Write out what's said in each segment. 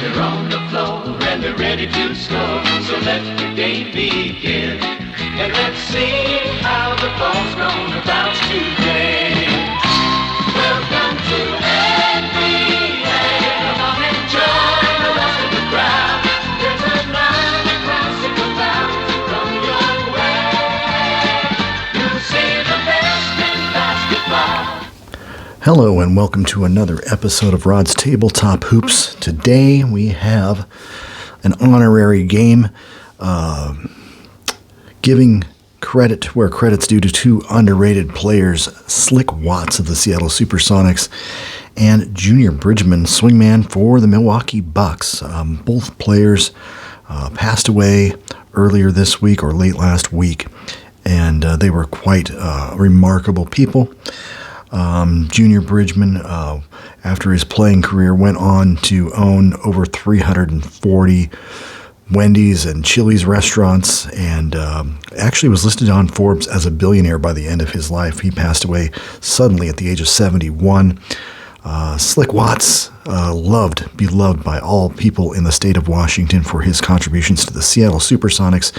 They're on the floor and they're ready to score. So let the game begin. And let's see how the ball's gonna bounce today. Welcome to NBA. Come on and join the rest of the crowd. There's another classic about from your way. You'll see the best in basketball. Hello and welcome to another episode of Rod's Tabletop Hoops. Today we have an honorary game giving credit where credit's due to two underrated players, Slick Watts of the Seattle SuperSonics and Junior Bridgeman, swingman for the Milwaukee Bucks. Both players passed away earlier this week or late last week, and they were quite remarkable people. Junior Bridgeman, after his playing career, went on to own over 340 Wendy's and Chili's restaurants, and actually was listed on Forbes as a billionaire by the end of his life. He passed away suddenly at the age of 71. Slick Watts, beloved by all people in the state of Washington for his contributions to the Seattle SuperSonics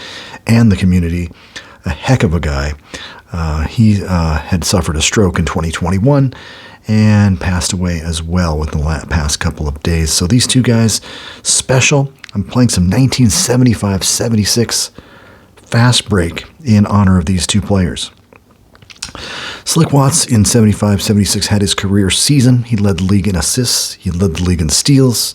and the community. A heck of a guy. He had suffered a stroke in 2021 and passed away as well within the past couple of days. So these two guys, special. I'm playing some 1975-76 fast break in honor of these two players. Slick Watts in 75-76 had his career season. He led the league in assists. He led the league in steals.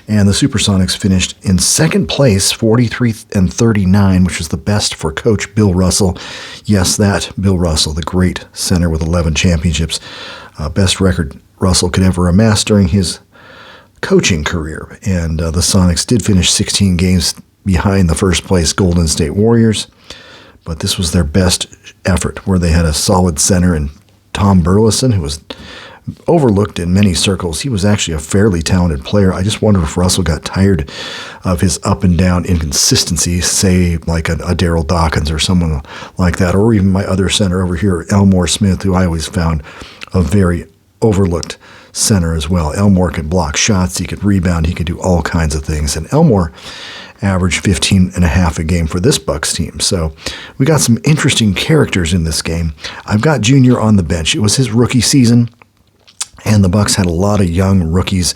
And the SuperSonics finished in second place, 43-39, which was the best for Coach Bill Russell. Yes, that Bill Russell, the great center with 11 championships. Best record Russell could ever amass during his coaching career. And the Sonics did finish 16 games behind the first place Golden State Warriors. But this was their best effort, where they had a solid center in Tom Burleson, who was overlooked in many circles. He was actually a fairly talented player. I just wonder if Russell got tired of his up and down inconsistency, say like a Daryl Dawkins or someone like that, or even my other center over here, Elmore Smith, who I always found a very overlooked center as well. Elmore could block shots, he could rebound, he could do all kinds of things, and Elmore averaged 15 and a half a game for this Bucks team. So we got some interesting characters in this game. I've got Junior on the bench. It was his rookie season, and the Bucks had a lot of young rookies,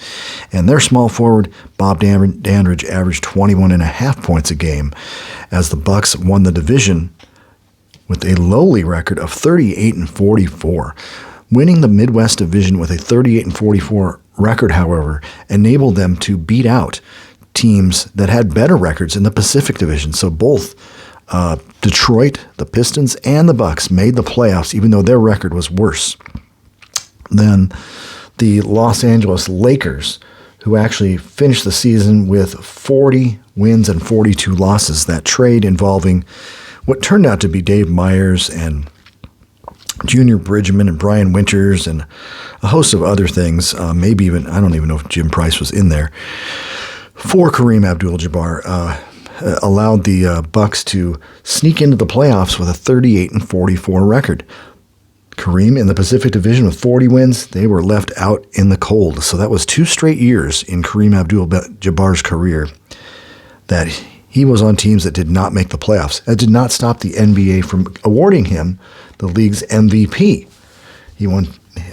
and their small forward, Bob Dandridge, averaged 21 and a half points a game as the Bucks won the division with a lowly record of 38-44. Winning the Midwest Division with a 38-44 record, however, enabled them to beat out teams that had better records in the Pacific Division. So both Detroit, the Pistons, and the Bucks made the playoffs, even though their record was worse than the Los Angeles Lakers, who actually finished the season with 40 wins and 42 losses. That trade involving what turned out to be Dave Myers and Junior Bridgeman and Brian Winters and a host of other things, maybe even, I don't even know if Jim Price was in there, for Kareem Abdul-Jabbar, allowed the Bucks to sneak into the playoffs with a 38-44 record. Kareem in the Pacific Division with 40 wins, they were left out in the cold. So that was 2 straight years in Kareem Abdul-Jabbar's career that he was on teams that did not make the playoffs. That did not stop the NBA from awarding him the league's MVP. He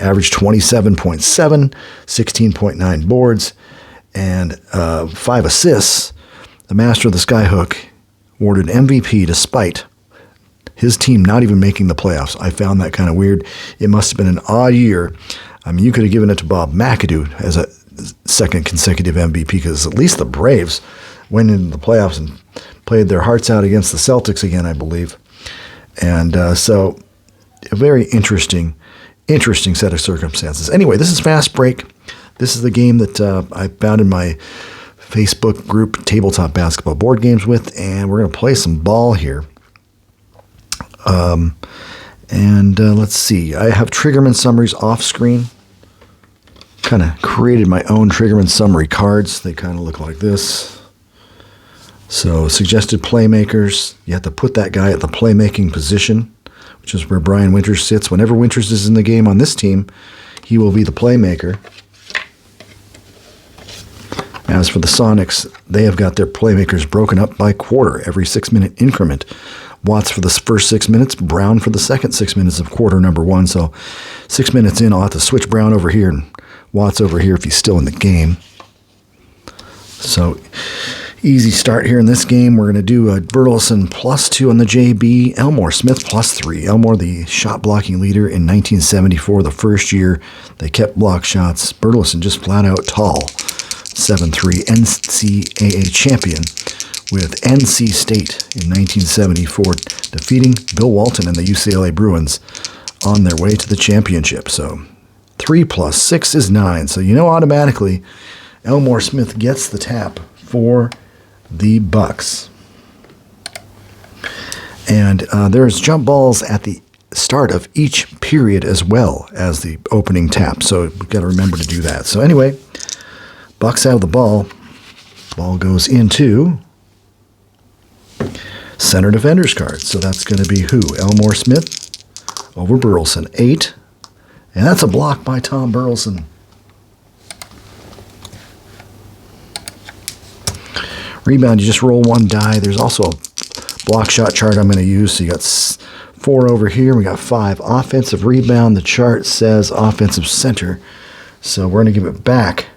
averaged 27.7, 16.9 boards, and 5 assists. The master of the skyhook awarded MVP despite his team not even making the playoffs. I found that kind of weird. It must have been an odd year. I mean, you could have given it to Bob McAdoo as a second consecutive MVP, because at least the Braves went into the playoffs and played their hearts out against the Celtics again, I believe. And so a very interesting set of circumstances. Anyway, this is Fast Break. This is the game that I found in my Facebook group, Tabletop Basketball Board Games with, and we're going to play some ball here. Let's see. I have Triggerman summaries off screen. Kind of created my own Triggerman summary cards. They kind of look like this. So suggested playmakers. You have to put that guy at the playmaking position, which is where Brian Winters sits. Whenever Winters is in the game on this team, he will be the playmaker. As for the Sonics, they have got their playmakers broken up by quarter, every 6-minute increment. Watts for the first 6 minutes, Brown for the second 6 minutes of quarter number 1. So 6 minutes in, I'll have to switch Brown over here and Watts over here if he's still in the game. So easy start here in this game. We're going to do a Burleson +2 on the JB, Elmore Smith +3. Elmore, the shot blocking leader in 1974, the first year they kept block shots. Burleson just flat out tall. 7-3 NCAA champion with NC State in 1974, defeating Bill Walton and the UCLA Bruins on their way to the championship. So 3 + 6 is 9. So you know automatically Elmore Smith gets the tap for the Bucks. And there's jump balls at the start of each period as well as the opening tap. So we've got to remember to do that. So anyway, Bucks have the ball. Ball goes into center defender's card. So that's going to be who? Elmore Smith over Burleson. 8. And that's a block by Tom Burleson. Rebound, you just roll one die. There's also a block shot chart I'm going to use. So you got 4 over here. We got 5. Offensive rebound. The chart says offensive center. So we're going to give it back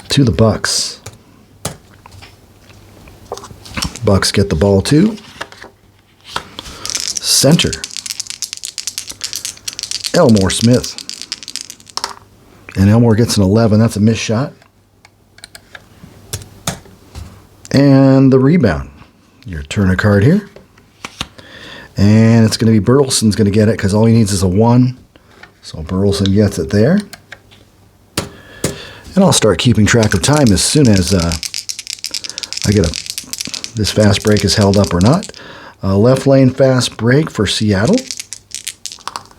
to the Bucks. Bucks get the ball to center. Elmore Smith. And Elmore gets an 11. That's a missed shot. And the rebound. Your turn a card here. And it's going to be Burleson's going to get it because all he needs is a 1. So Burleson gets it there. And I'll start keeping track of time as soon as I get this fast break is held up or not. Left lane fast break for Seattle.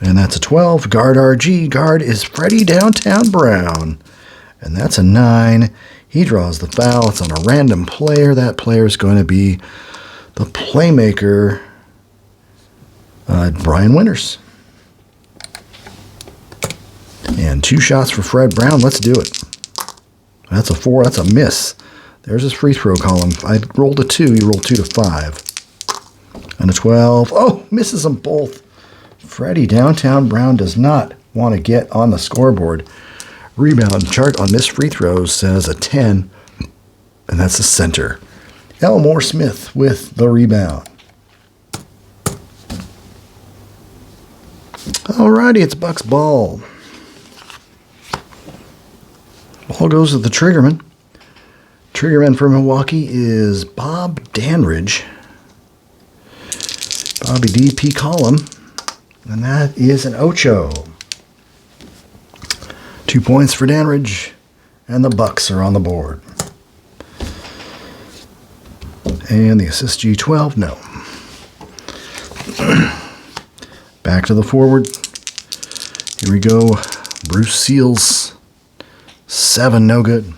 And that's a 12. Guard RG. Guard is Freddie Downtown Brown. And that's a 9. He draws the foul. It's on a random player. That player is going to be the playmaker, Brian Winters. And 2 shots for Fred Brown. Let's do it. That's a 4. That's a miss. There's his free throw column. I rolled a 2. You rolled 2 to 5. And a 12. Oh, misses them both. Freddie Downtown Brown does not want to get on the scoreboard. Rebound chart on missed free throws says a 10. And that's the center. Elmore Smith with the rebound. Alrighty, it's Bucks ball. Ball goes to the triggerman. Triggerman for Milwaukee is Bob Danridge. Bobby D. P. Column. And that is an Ocho. 2 points for Danridge. And the Bucks are on the board. And the assist G12, no. Back to the forward. Here we go. Bruce Seals. 7, no good.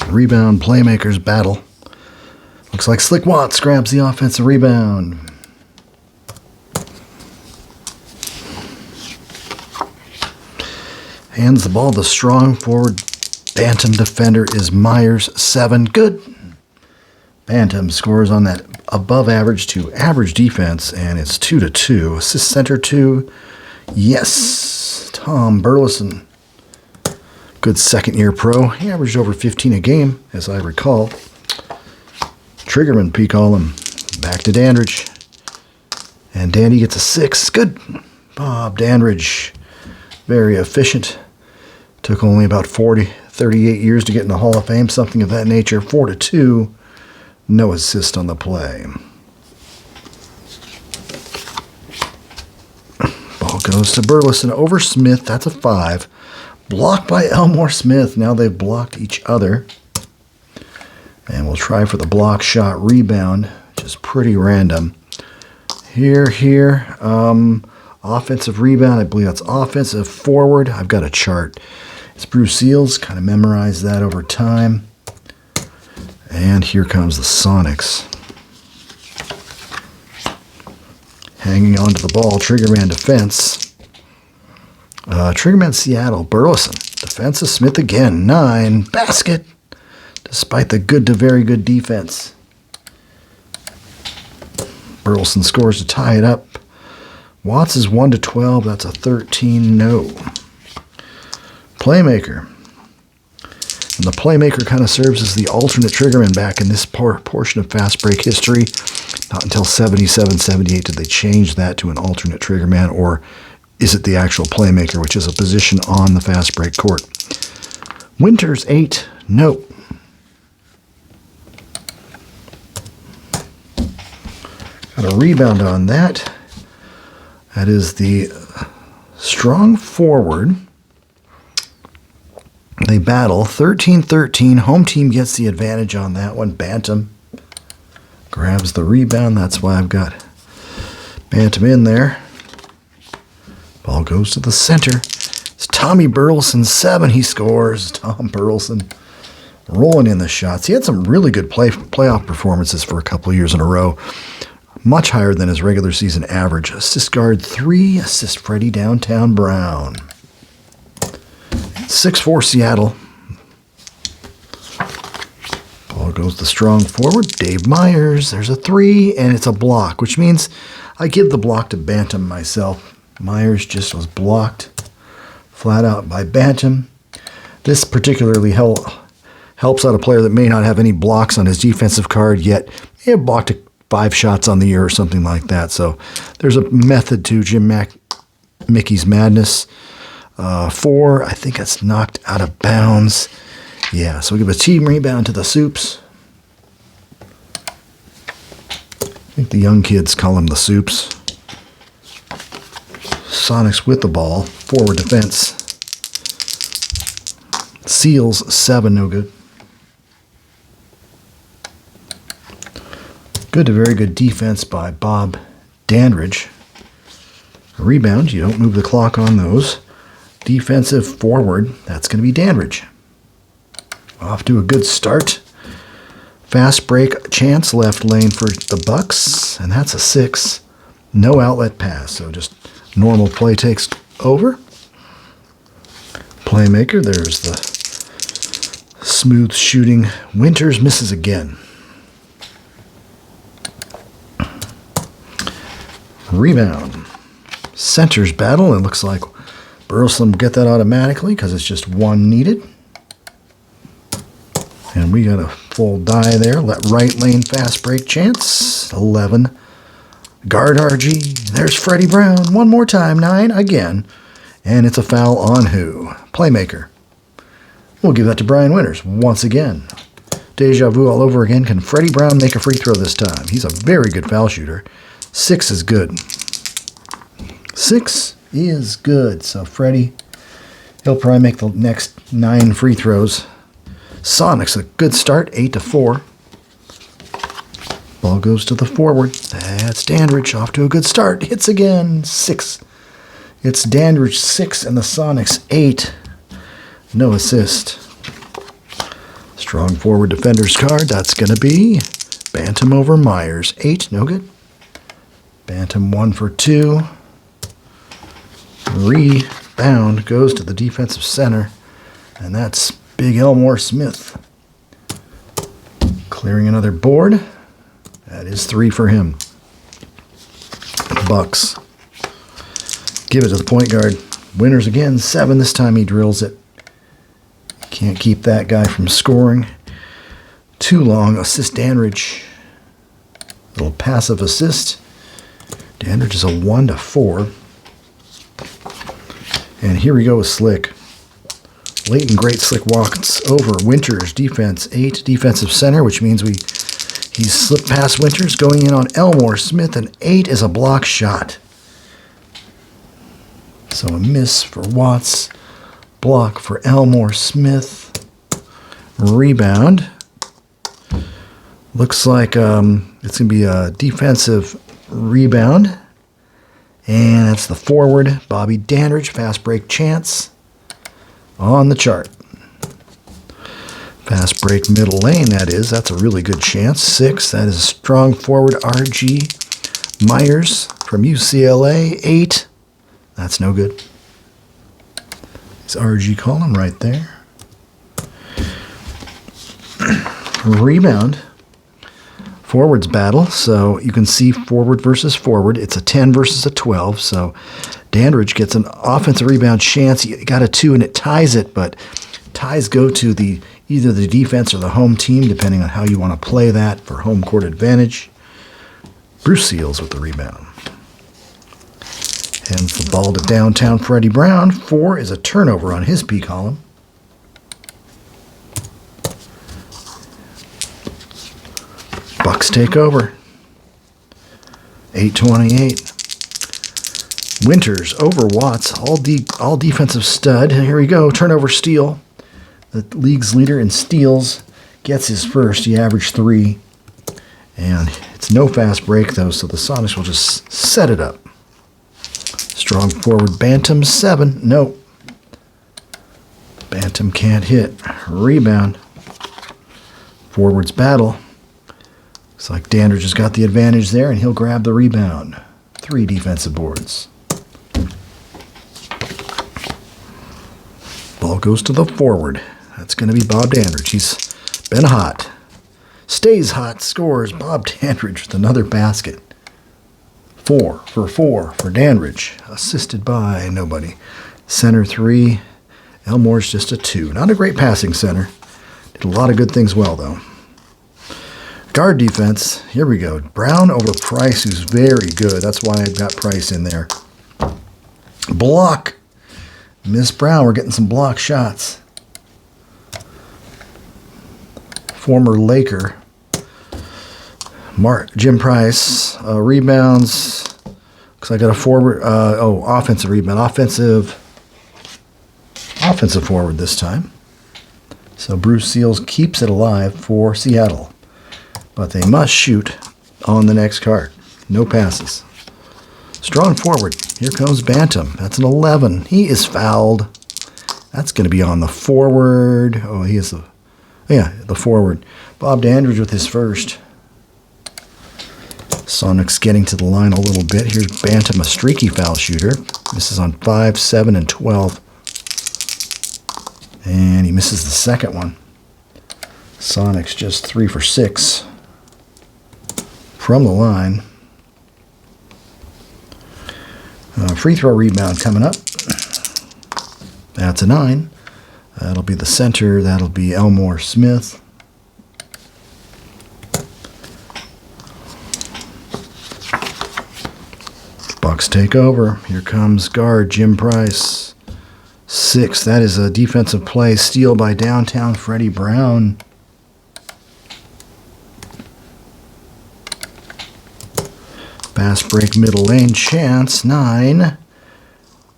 Rebound playmakers battle. Looks like Slick Watts grabs the offensive rebound. Hands the ball. The strong forward Bantam defender is Myers. 7, good. Bantam scores on that above average to average defense, and it's 2-2. Assist center 2. Yes. Tom Burleson. Good second-year pro. He averaged over 15 a game, as I recall. Triggerman P. Column. Back to Dandridge. And Dandy gets a 6. Good. Bob Dandridge. Very efficient. Took only about 38 years to get in the Hall of Fame, something of that nature. 4-2. No assist on the play. Ball goes to Burleson over Smith. That's a 5. Blocked by Elmore Smith. Now they've blocked each other. And we'll try for the block shot rebound, which is pretty random. Here. Offensive rebound. I believe that's offensive forward. I've got a chart. It's Bruce Seals. Kind of memorized that over time. And here comes the Sonics. Hanging onto the ball. Triggerman defense. Triggerman Seattle, Burleson. Defensive Smith again, 9. Basket, despite the good to very good defense. Burleson scores to tie it up. Watts is 1-12. That's a 13 no. Playmaker. And the Playmaker kind of serves as the alternate triggerman back in this portion of fast break history. Not until 77, 78 did they change that to an alternate triggerman, or is it the actual Playmaker, which is a position on the fast break court. Winters 8, no. Got a rebound on that. That is the strong forward. They battle 13-13. Home team gets the advantage on that one. Bantam grabs the rebound. That's why I've got Bantam in there. Ball goes to the center. It's Tommy Burleson, 7. He scores. Tom Burleson rolling in the shots. He had some really good playoff performances for a couple of years in a row. Much higher than his regular season average. Assist guard 3. Assist Freddie Downtown Brown. 6-4 Seattle. Ball goes the strong forward. Dave Myers. There's a 3, and it's a block, which means I give the block to Bantam myself. Myers just was blocked flat out by Bantam. This particularly helps out a player that may not have any blocks on his defensive card, yet he had blocked 5 shots on the year or something like that. So there's a method to Mickey's madness. 4, I think it's knocked out of bounds. Yeah, so we give a team rebound to the Soups. I think the young kids call them the Soups. Sonics with the ball. Forward defense. Seals 7, no good. Good to very good defense by Bob Dandridge. A rebound, you don't move the clock on those. Defensive forward, that's going to be Dandridge. Off to a good start. Fast break chance left lane for the Bucks, and that's a 6. No outlet pass, so just normal play takes over. Playmaker, there's the smooth shooting. Winters misses again. Rebound. Centers battle. It looks like Burleson will get that automatically because it's just 1 needed. And we got a full die there. Let right lane fast break chance. 11. Guard RG. There's Freddie Brown. One more time. 9 again. And it's a foul on who? Playmaker. We'll give that to Brian Winters once again. Deja vu all over again. Can Freddie Brown make a free throw this time? He's a very good foul shooter. 6 is good. 6 is good. So Freddie, he'll probably make the next 9 free throws. Sonics, a good start, 8-4. Ball goes to the forward. That's Dandridge, off to a good start. Hits again, 6. It's Dandridge 6 and the Sonics 8. No assist. Strong forward defender's card. That's going to be Bantam over Myers. 8, no good. Bantam 1 for 2. Rebound goes to the defensive center, and that's Big Elmore Smith. Clearing another board. That is 3 for him. Bucks give it to the point guard. Winters again, 7. This time he drills it. Can't keep that guy from scoring. Too long. Assist Dandridge. Little passive assist. Dandridge is a 1-4. And here we go with Slick. Late and great Slick walks over Winters. Defense 8, defensive center, which means he's slipped past Winters, going in on Elmore Smith, and 8 is a block shot. So a miss for Watts, block for Elmore Smith. Rebound. Looks like it's going to be a defensive rebound. And that's the forward, Bobby Dandridge, fast break chance on the chart. Fast break middle lane, that is. That's a really good chance. 6, that is strong forward RG Myers from UCLA. 8, that's no good. It's RG column right there. Rebound. Forwards battle. So you can see forward versus forward. It's a 10 versus a 12. So Dandridge gets an offensive rebound chance. He got a 2 and it ties it, but ties go to either the defense or the home team, depending on how you want to play that for home court advantage. Bruce Seals with the rebound. Hands the ball to downtown Freddie Brown. 4 is a turnover on his P column. Bucks take over. 8:28. Winters over Watts. All defensive stud. Here we go. Turnover steal. The league's leader in steals gets his first. He averaged 3. And it's no fast break, though, so the Sonics will just set it up. Strong forward Bantam, 7. Nope. Bantam can't hit. Rebound. Forwards battle. Looks like Dandridge has got the advantage there, and he'll grab the rebound. 3 defensive boards. Ball goes to the forward. That's going to be Bob Dandridge. He's been hot. Stays hot. Scores Bob Dandridge with another basket. 4 for Dandridge. Assisted by nobody. Center 3. Elmore's just a 2. Not a great passing center. Did a lot of good things well, though. Guard defense. Here we go. Brown over Price, who's very good. That's why I've got Price in there. Block. Miss Brown. We're getting some block shots. Former Laker. Jim Price. Rebounds. Looks like I got a forward. Offensive rebound. Offensive forward this time. So Bruce Seals keeps it alive for Seattle. But they must shoot on the next card. No passes. Strong forward. Here comes Bantam. That's an 11. He is fouled. That's going to be on the forward. Oh, he is the forward. Bob Dandridge with his first. Sonics getting to the line a little bit. Here's Bantam, a streaky foul shooter. This is on 5, 7, and 12. And he misses the second one. Sonics just 3 for 6 from the line. Free throw rebound coming up. That's a 9. That'll be the center. That'll be Elmore Smith. Bucks take over. Here comes guard Jim Price. 6. That is a defensive play. Steal by downtown Freddie Brown. Fast break middle lane chance. 9.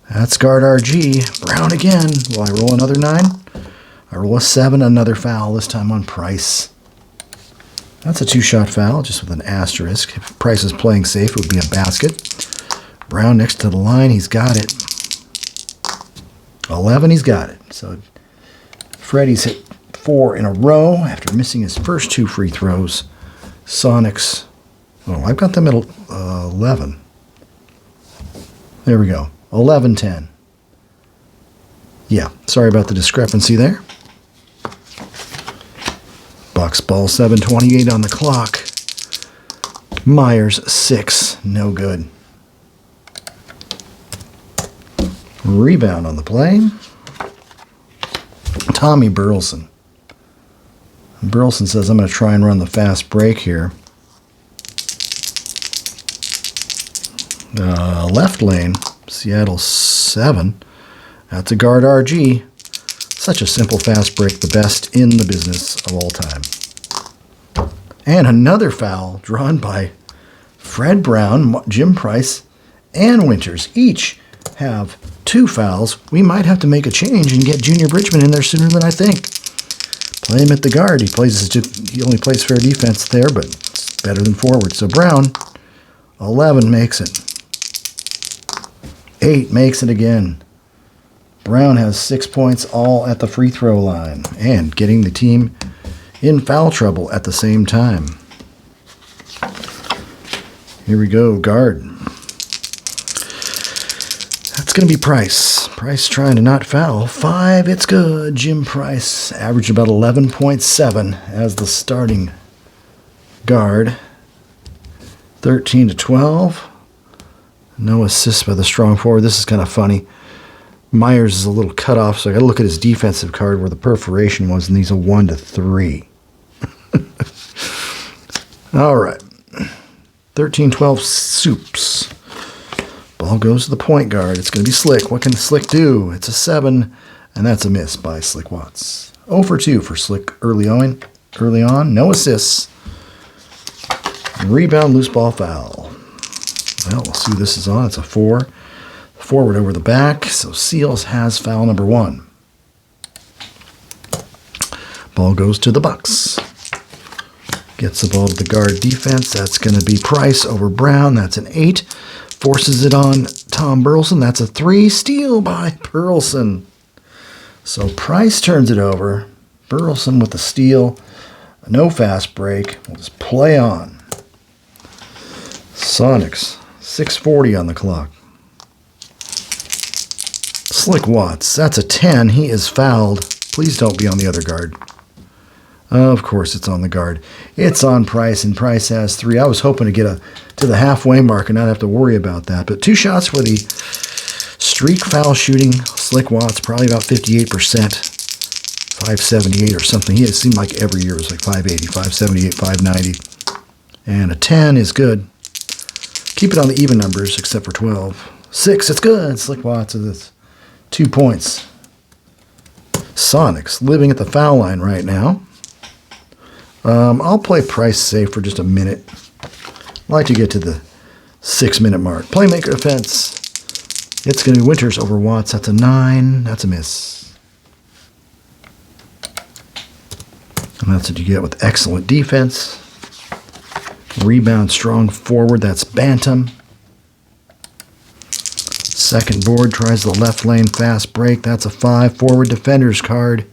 That's guard RG. Brown again. Will I roll another 9? I roll a 7. Another foul, this time on Price. That's a 2-shot foul, just with an asterisk. If Price is playing safe, it would be a basket. Brown next to the line. He's got it. 11, he's got it. So Freddie's hit 4 in a row after missing his first 2 free throws. Sonics. Oh, I've got them at 11. There we go. 11-10. Yeah, sorry about the discrepancy there. Bucks ball, 7:28 on the clock. Myers, 6. No good. Rebound on the play. Tommy Burleson. Burleson says, I'm going to try and run the fast break here. Left lane, Seattle 7. That's a guard RG. Such a simple fast break, the best in the business of all time. And another foul drawn by Fred Brown, Jim Price, and Winters. Each have 2 fouls. We might have to make a change and get Junior Bridgeman in there sooner than I think. Play him at the guard. He only plays fair defense there, but it's better than forward. So Brown, 11 makes it. 8 makes it again. Brown has 6 points, all at the free throw line, and getting the team in foul trouble at the same time. Here we go, guard. It's going to be Price. Price trying to not foul. 5, it's good. Jim Price averaged about 11.7 as the starting guard. 13 to 12. No assists by the strong forward. This is kind of funny. Myers is a little cut off, so I got to look at his defensive card where the perforation was, and he's a 1 to 3. All right. 13-12 Soups. Ball goes to the point guard. It's going to be Slick. What can Slick do? It's a 7, and that's a miss by Slick Watts. 0 for 2 for Slick early on. No assists. Rebound, loose ball, foul. Well, we'll see who this is on. It's a 4. Forward over the back, so Seals has foul number 1. Ball goes to the Bucks. Gets the ball to the guard defense. That's going to be Price over Brown. That's an 8. Forces it on Tom Burleson. That's a 3. Steal by Burleson. So Price turns it over. Burleson with the steal. No fast break. We'll just play on. Sonics. 6:40 on the clock. Slick Watts. That's a 10. He is fouled. Please don't be on the other guard. Of course it's on the guard. It's on Price, and Price has 3. I was hoping to get to the halfway mark and not have to worry about that. But 2 shots for the streak foul shooting. Slick Watts, probably about 58%. 578 or something. It seemed like every year it was like 580, 578, 590. And a 10 is good. Keep it on the even numbers except for 12. 6, it's good. Slick Watts with this 2 points. Sonics living at the foul line right now. I'll play Price safe for just a minute. I'd like to get to the 6-minute mark. Playmaker defense. It's going to be Winters over Watts. That's a 9. That's a miss. And that's what you get with excellent defense. Rebound strong forward. That's Bantam. Second board tries the left lane fast break. That's a 5. Forward defender's card.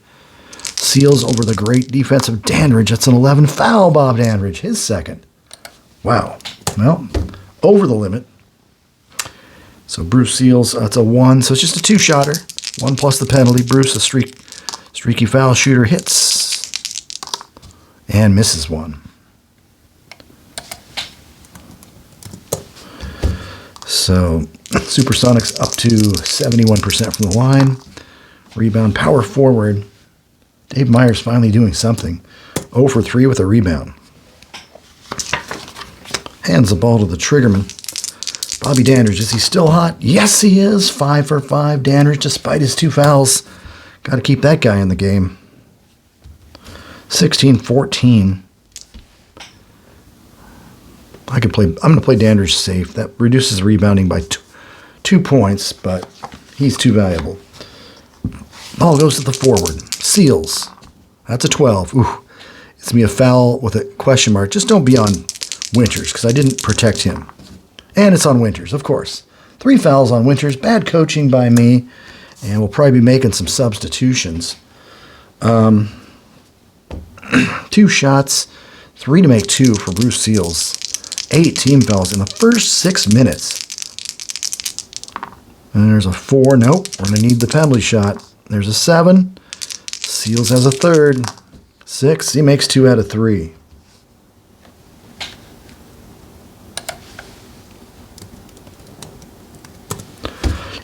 Seals over the great defensive Dandridge. That's an 11. Foul, Bob Dandridge. His second. Wow. Well, over the limit. So Bruce Seals, that's a 1. So it's just a 2-shotter. 1 plus the penalty. Bruce, a streaky foul shooter, hits and misses 1. So Supersonics up to 71% from the line. Rebound, power forward. Dave Myers finally doing something. 0 for 3 with a rebound. Hands the ball to the triggerman. Bobby Dandridge, is he still hot? Yes, he is. 5 for 5. Dandridge, despite his 2 fouls. Got to keep that guy in the game. 16-14. I'm going to play Dandridge safe. That reduces rebounding by 2 points, but he's too valuable. Ball goes to the forward. Seals. That's a 12. Ooh, it's going to be a foul with a question mark. Just don't be on Winters because I didn't protect him. And it's on Winters, of course. 3 fouls on Winters. Bad coaching by me. And we'll probably be making some substitutions. 2 shots. 3 to make 2 for Bruce Seals. 8 team fouls in the first 6 minutes. And there's a 4. Nope, we're going to need the penalty shot. There's a 7. Seals has a 3rd. 6. He makes 2 out of 3.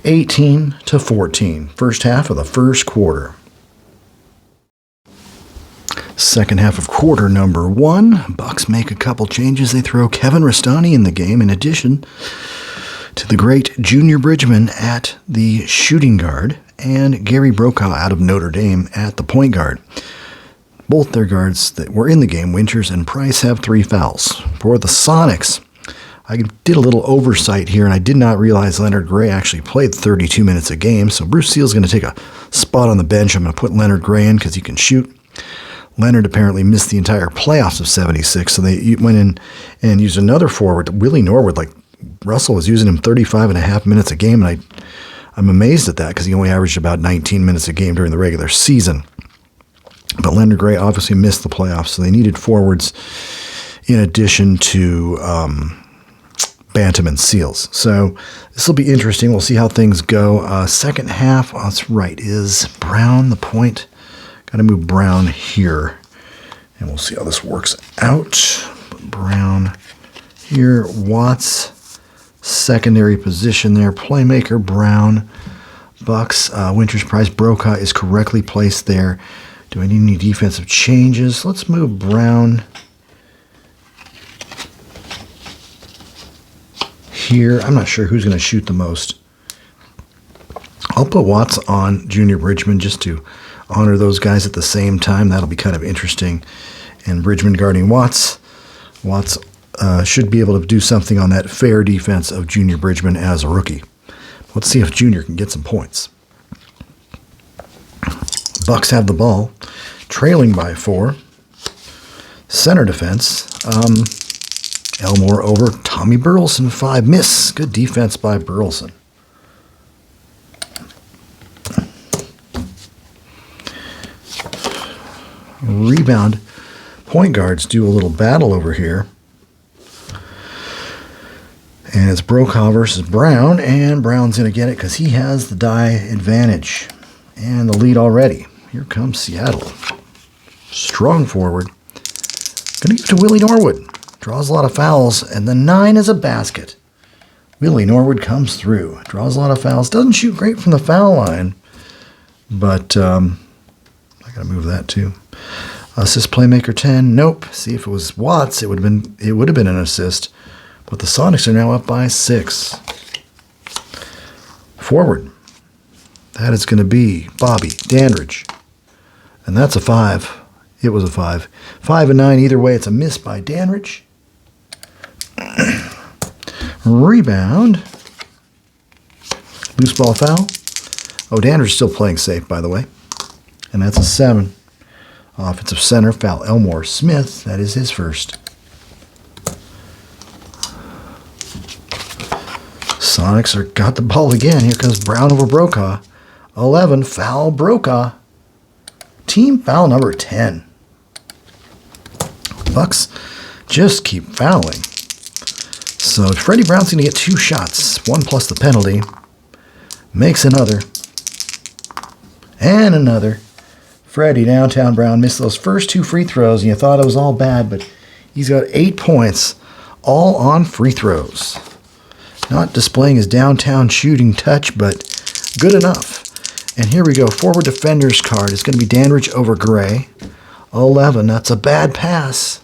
(18-14). First half of the first quarter. Second half of quarter number 1. Bucks make a couple changes. They throw Kevin Rastani in the game in addition to the great Junior Bridgeman at the shooting guard and Gary Brokaw out of Notre Dame at the point guard. Both their guards that were in the game, Winters and Price, have 3 fouls. For the Sonics, I did a little oversight here, and I did not realize Leonard Gray actually played 32 minutes a game, so Bruce Seals is going to take a spot on the bench. I'm going to put Leonard Gray in because he can shoot. Leonard apparently missed the entire playoffs of 76, so they went in and used another forward, Willie Norwood. Like Russell was using him 35 and a half minutes a game, and I'm amazed at that because he only averaged about 19 minutes a game during the regular season. But Leonard Gray obviously missed the playoffs, so they needed forwards in addition to Bantam and Seals. So this will be interesting. We'll see how things go. Second half, that's right, is Brown the point. Got to move Brown here. And we'll see how this works out. Brown here. Watts, secondary position there. Playmaker, Brown. Bucks, Winter's Prize, Brokaw is correctly placed there. Do I need any defensive changes? Let's move Brown here. I'm not sure who's going to shoot the most. I'll put Watts on Junior Bridgeman just to honor those guys at the same time. That'll be kind of interesting. And Bridgeman guarding Watts. Watts should be able to do something on that fair defense of Junior Bridgeman as a rookie. Let's see if Junior can get some points. Bucks have the ball, trailing by 4. Center defense. Elmore over Tommy Burleson, 5. Miss. Good defense by Burleson. Rebound. Point guards do a little battle over here. And it's Brokaw versus Brown, and Brown's going to get it because he has the die advantage and the lead already. Here comes Seattle. Strong forward. Going to give it to Willie Norwood. Draws a lot of fouls, and the 9 is a basket. Willie Norwood comes through. Draws a lot of fouls. Doesn't shoot great from the foul line, but I got to move that too. Assist playmaker 10. Nope. See, if it was Watts, it would have been an assist. But the Sonics are now up by 6. Forward. That is going to be Bobby Dandridge. And that's a 5. It was a 5. 5 and 9. Either way, it's a miss by Dandridge. Rebound. Loose ball foul. Oh, Dandridge is still playing safe, by the way. And that's a 7. Offensive center foul. Elmore Smith. That is his first. Sonics got the ball again. Here comes Brown over Brokaw. 11, foul Brokaw. Team foul number 10. Bucks just keep fouling. So Freddie Brown's going to get 2 shots. 1 plus the penalty. Makes another. And another. Freddie, downtown Brown, missed those first 2 free throws, and you thought it was all bad, but he's got 8 points, all on free throws. Not displaying his downtown shooting touch, but good enough. And here we go. Forward defender's card. It's going to be Dandridge over Gray. 11. That's a bad pass.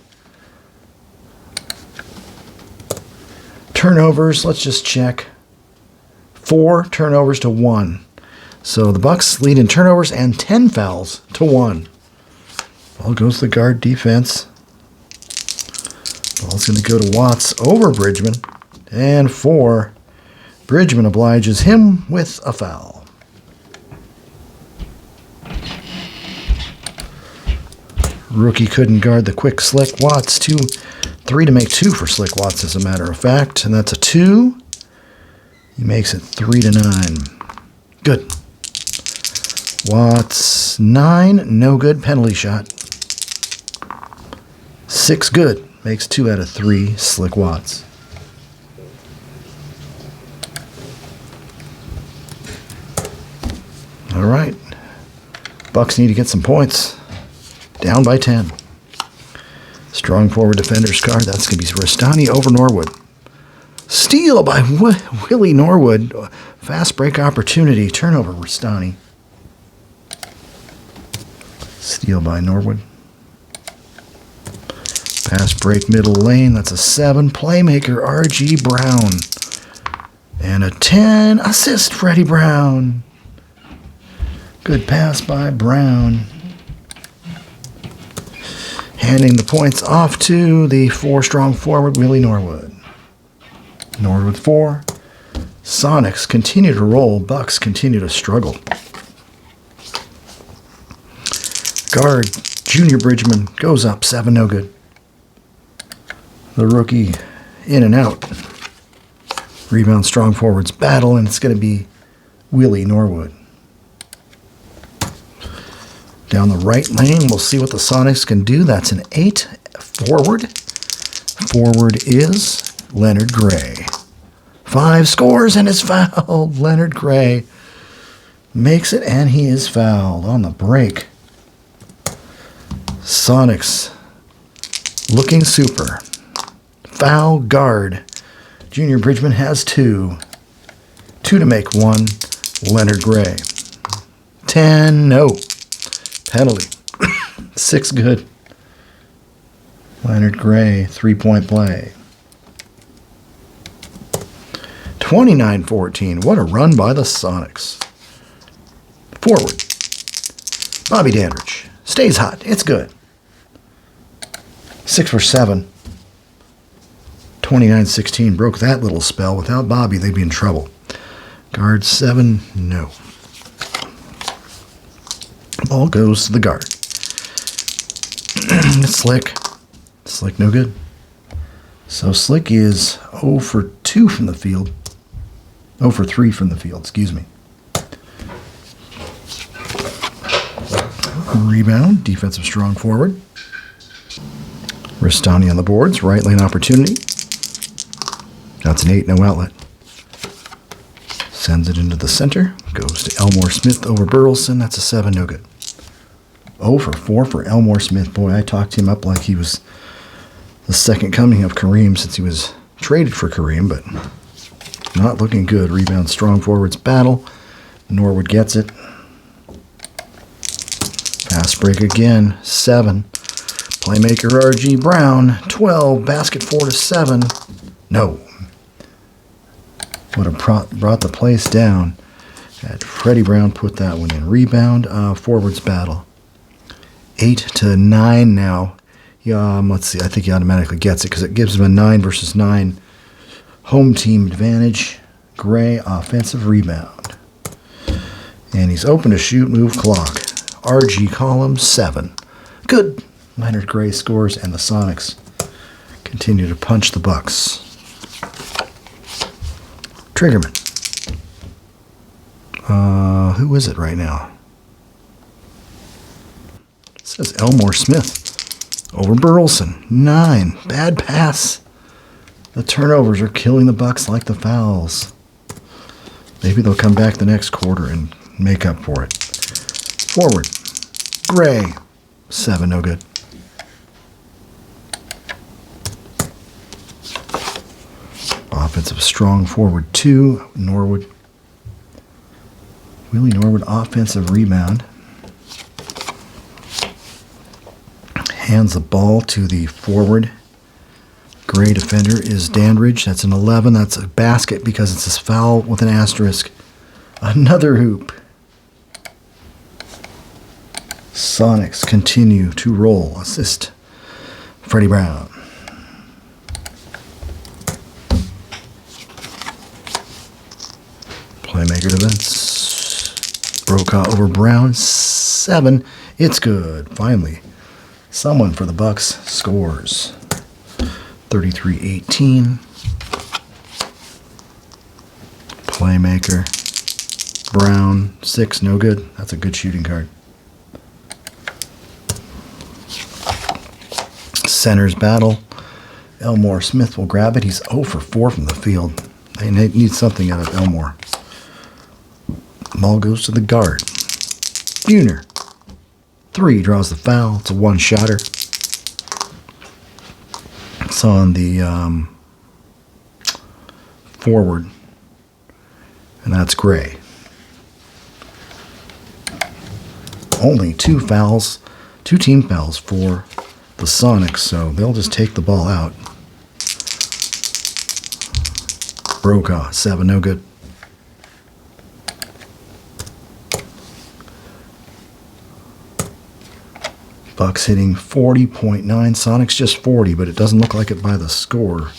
Turnovers. Let's just check. 4 turnovers to 1. So the Bucks lead in turnovers and 10 fouls to 1. Ball goes to the guard defense. Ball's going to go to Watts over Bridgeman. And 4. Bridgeman obliges him with a foul. Rookie couldn't guard the quick Slick Watts. 3 to make 2 for Slick Watts, as a matter of fact. And that's a 2. He makes it 3 to 9. Good. Watts 9, no good. Penalty shot. 6 good. Makes 2 out of 3. Slick Watts. All right. Bucks need to get some points. Down by 10. Strong forward defender's card. That's going to be Rastani over Norwood. Steal by Willie Norwood. Fast break opportunity. Turnover, Rastani. Steal by Norwood. Pass break middle lane. That's a 7. Playmaker, R.G. Brown. And a 10. Assist, Freddie Brown. Good pass by Brown. Handing the points off to the 4-strong forward, Willie Norwood. Norwood 4. Sonics continue to roll. Bucks continue to struggle. Guard, Junior Bridgeman, goes up. 7, no good. The rookie in and out. Rebound, strong forwards battle, and it's going to be Willie Norwood. Down the right lane, we'll see what the Sonics can do. That's an 8 forward. Forward is Leonard Gray. 5 scores and is fouled. Leonard Gray makes it, and he is fouled on the break. Sonics looking super. Foul guard. Junior Bridgeman has 2. 2 to make 1. Leonard Gray. 10, no. Penalty. 6 good. Leonard Gray, 3-point play. 29-14. What a run by the Sonics. Forward. Bobby Dandridge. Stays hot. It's good. 6 for 7. 29-16. Broke that little spell. Without Bobby, they'd be in trouble. Guard 7, no. Ball goes to the guard. Slick. Slick, no good. So Slick is 0 for 2 from the field. 0 for 3 from the field, excuse me. Rebound, defensive strong forward. Ristani on the boards, right lane opportunity. That's an 8, no outlet. Sends it into the center. Goes to Elmore Smith over Burleson. That's a 7, no good. 0 for 4 for Elmore Smith. Boy, I talked him up like he was the second coming of Kareem since he was traded for Kareem, but not looking good. Rebound, strong forwards battle. Norwood gets it. Fast break again. 7. Playmaker R.G. Brown. 12. Basket 4 to 7. No. Would have brought the place down. Had Freddie Brown put that one in. Rebound, forwards battle. 8 to 9 now. Let's see. I think he automatically gets it because it gives him a 9 versus 9 home team advantage. Gray offensive rebound. And he's open to shoot, move clock. RG column 7. Good. Leonard Gray scores, and the Sonics continue to punch the Bucks. Triggerman. Who is it right now? It says Elmore Smith. Over Burleson. 9. Bad pass. The turnovers are killing the Bucks like the fouls. Maybe they'll come back the next quarter and make up for it. Forward. Gray. 7, no good. Offensive strong forward 2. Norwood. Willie Norwood offensive rebound. Hands the ball to the forward. Gray defender is Dandridge. That's an 11. That's a basket because it's a foul with an asterisk. Another hoop. Sonics continue to roll. Assist. Freddie Brown. Playmaker defense. Brokaw over Brown. 7. It's good. Finally, someone for the Bucks scores. 33-18. Playmaker. Brown. 6. No good. That's a good shooting card. Centers battle. Elmore Smith will grab it. He's 0 for 4 from the field. They need something out of Elmore. Ball goes to the guard. Junior. 3 draws the foul. It's a one-shotter. It's on the forward. And that's Gray. Only 2 fouls. 2 team fouls for the Sonics, so they'll just take the ball out. Brokaw, 7, no good. Bucks hitting 40.9. Sonics just 40, but it doesn't look like it by the score.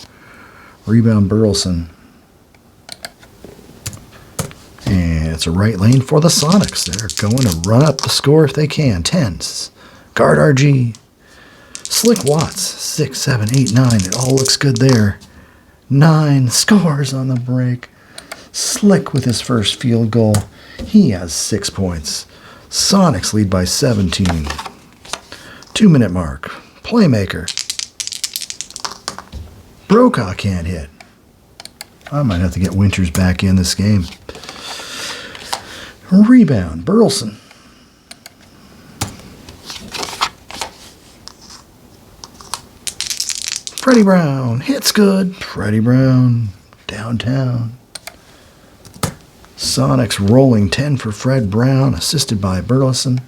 Rebound Burleson. And it's a right lane for the Sonics. They're going to run up the score if they can. 10s. Guard RG. Slick Watts. 6, 7, 8, 9. It all looks good there. 9 scores on the break. Slick with his first field goal. He has 6 points. Sonics lead by 17. 2-minute mark. Playmaker. Brokaw can't hit. I might have to get Winters back in this game. Rebound, Burleson. Freddie Brown, hits good. Freddie Brown, downtown. Sonics rolling 10 for Fred Brown, assisted by Burleson.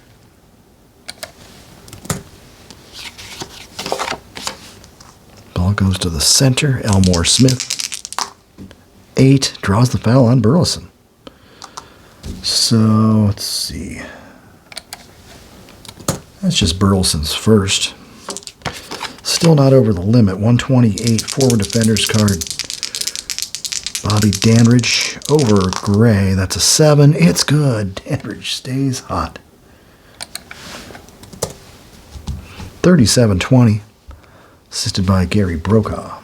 Ball goes to the center, Elmore Smith. 8, draws the foul on Burleson. So, let's see. That's just Burleson's first. Still not over the limit. 128, forward defender's card. Bobby Dandridge over Gray. That's a 7. It's good. Dandridge stays hot. 37-20. Assisted by Gary Brokaw.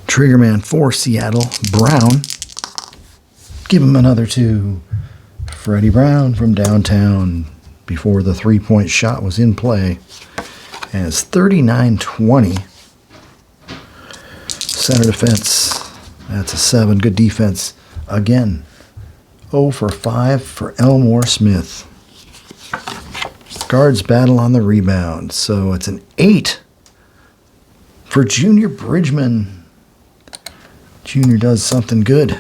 Triggerman for Seattle. Brown. Give him another 2. Freddie Brown from downtown before the three-point shot was in play. And it's 39-20. Center defense. That's a 7. Good defense. Again. 0 for 5 for Elmore Smith. Guards battle on the rebound. So it's an 8 for Junior Bridgeman. Junior does something good.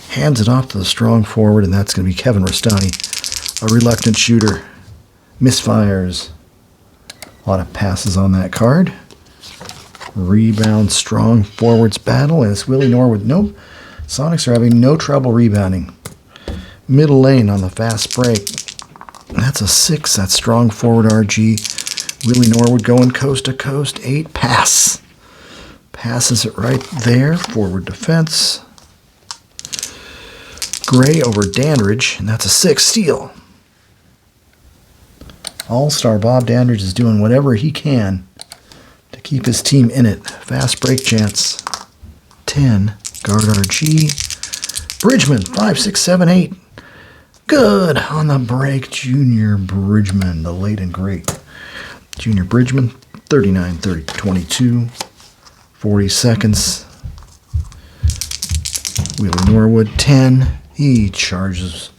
Hands it off to the strong forward, and that's going to be Kevin Rastani. A reluctant shooter. Misfires. A lot of passes on that card. Rebound, strong forwards battle, and it's Willie Norwood. Nope. Sonics are having no trouble rebounding. Middle lane on the fast break. That's a 6. That's strong forward RG. Willie Norwood going coast to coast. 8. Pass. Passes it right there. Forward defense. Gray over Dandridge, and that's a 6. Steal. All-star Bob Dandridge is doing whatever he can to keep his team in it. Fast break chance. 10. Guard RG. Bridgeman, 5, 6, 7, 8. Good on the break. Junior Bridgeman, the late and great. Junior Bridgeman, 39, 30, 22. 40 seconds. Willie Norwood, 10. He charges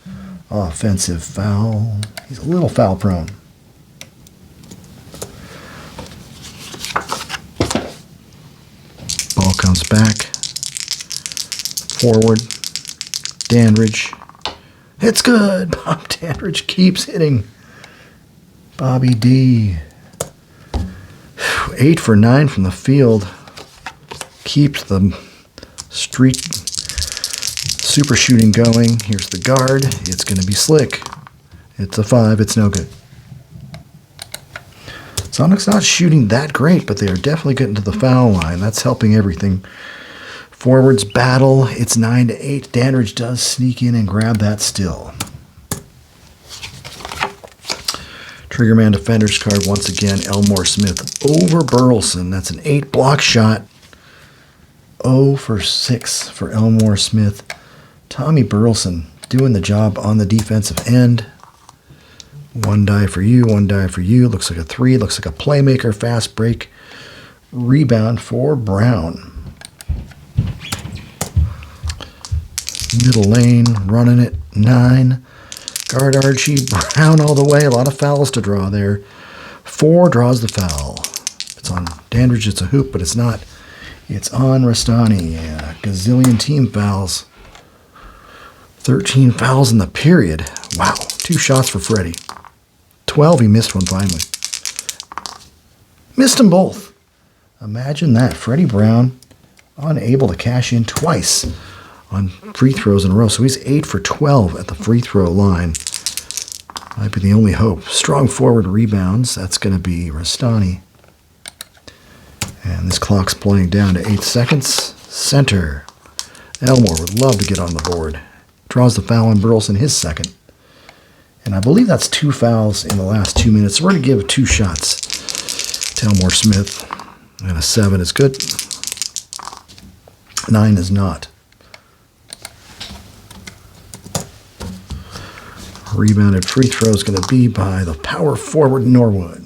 offensive foul. He's a little foul prone. Ball comes back. Forward. Dandridge. It's good. Bob Dandridge keeps hitting. Bobby D. 8 for 9 from the field. Keeps the streak super shooting going. Here's the guard. It's going to be slick. It's a 5. It's no good. Sonics not shooting that great, but they are definitely getting to the foul line. That's helping everything. Forwards battle. It's 9-8. Dandridge does sneak in and grab that still. Triggerman defender's card once again. Elmore Smith over Burleson. That's an 8 block shot. 0 for 6 for Elmore Smith. Tommy Burleson doing the job on the defensive end. 1 die for you, 1 die for you. Looks like a 3. Looks like a playmaker. Fast break. Rebound for Brown. Middle lane, running it. 9. Guard Archie. Brown all the way. A lot of fouls to draw there. 4 draws the foul. It's on Dandridge. It's a hoop, but it's not. It's on Rastani. Yeah, gazillion team fouls. 13 fouls in the period. Wow. 2 shots for Freddie. 12, he missed one finally. Missed them both. Imagine that. Freddie Brown unable to cash in twice on free throws in a row. So he's 8 for 12 at the free throw line. Might be the only hope. Strong forward rebounds. That's going to be Rastani. And this clock's playing down to 8 seconds. Center. Elmore would love to get on the board. Draws the foul on Burleson, his second. And I believe that's 2 fouls in the last 2 minutes. So we're going to give 2 shots to Elmore Smith. And a 7 is good. 9 is not. Rebounded free throw is going to be by the power forward Norwood.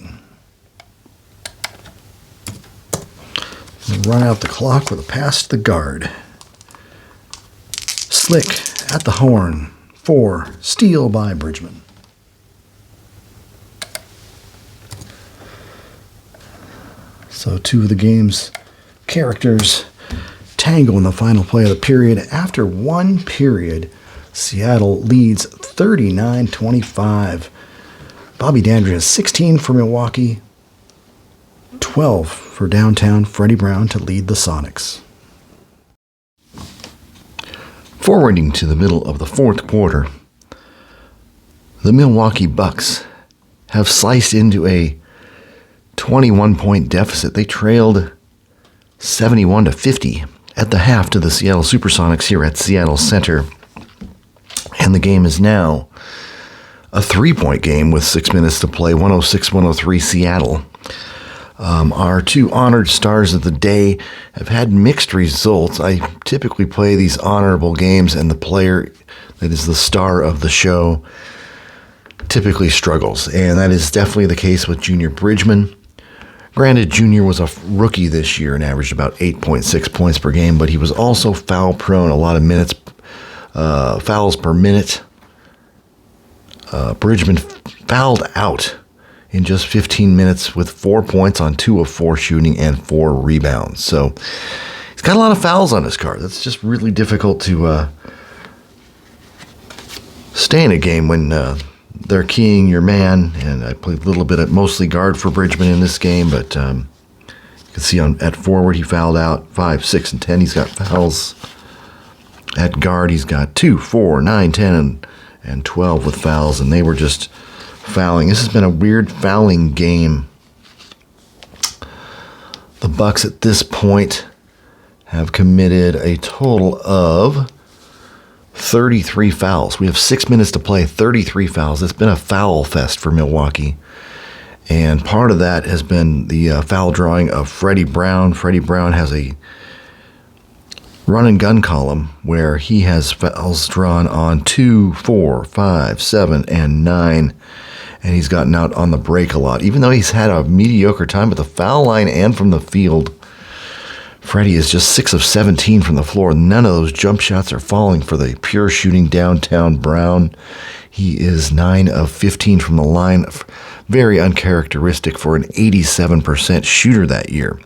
run out the clock with a pass to the guard. Slick at the horn for steal by Bridgeman. So two of the game's characters tangle in the final play of the period. After one period, Seattle leads 39-25. Bobby Dandridge has 16 for Milwaukee, 12 for downtown Freddie Brown to lead the Sonics. Forwarding to the middle of the fourth quarter, the Milwaukee Bucks have sliced into a 21-point deficit. They trailed 71-50 at the half to the Seattle SuperSonics here at Seattle Center. And the game is now a 3-point game with 6 minutes to play, 106-103 Seattle. Our two honored stars of the day have had mixed results. I typically play these honorable games, and the player that is the star of the show typically struggles. And that is definitely the case with Junior Bridgeman. Granted, Junior was a rookie this year and averaged about 8.6 points per game, but he was also foul prone, a lot of minutes, fouls per minute. Bridgeman fouled out in just 15 minutes with 4 points on 2 of 4 shooting and 4 rebounds. So he's got a lot of fouls on his card. That's just really difficult to stay in a game when they're keying your man. And I played a little bit at mostly guard for Bridgeman in this game, but you can see at forward he fouled out 5, 6, and 10. He's got fouls. At guard he's got 2, 4, 9, 10, and 12 with fouls, and they were just fouling. This has been a weird fouling game. The Bucks at this point have committed a total of 33 fouls. We have 6 minutes to play, 33 fouls. It's been a foul fest for Milwaukee. And part of that has been the foul drawing of Freddie Brown. Freddie Brown has a run and gun column where he has fouls drawn on 2, 4, 5, 7, and 9. And he's gotten out on the break a lot. Even though he's had a mediocre time at the foul line and from the field, Freddie is just 6 of 17 from the floor. None of those jump shots are falling for the pure shooting downtown Brown. He is 9 of 15 from the line. Very uncharacteristic for an 87% shooter that year.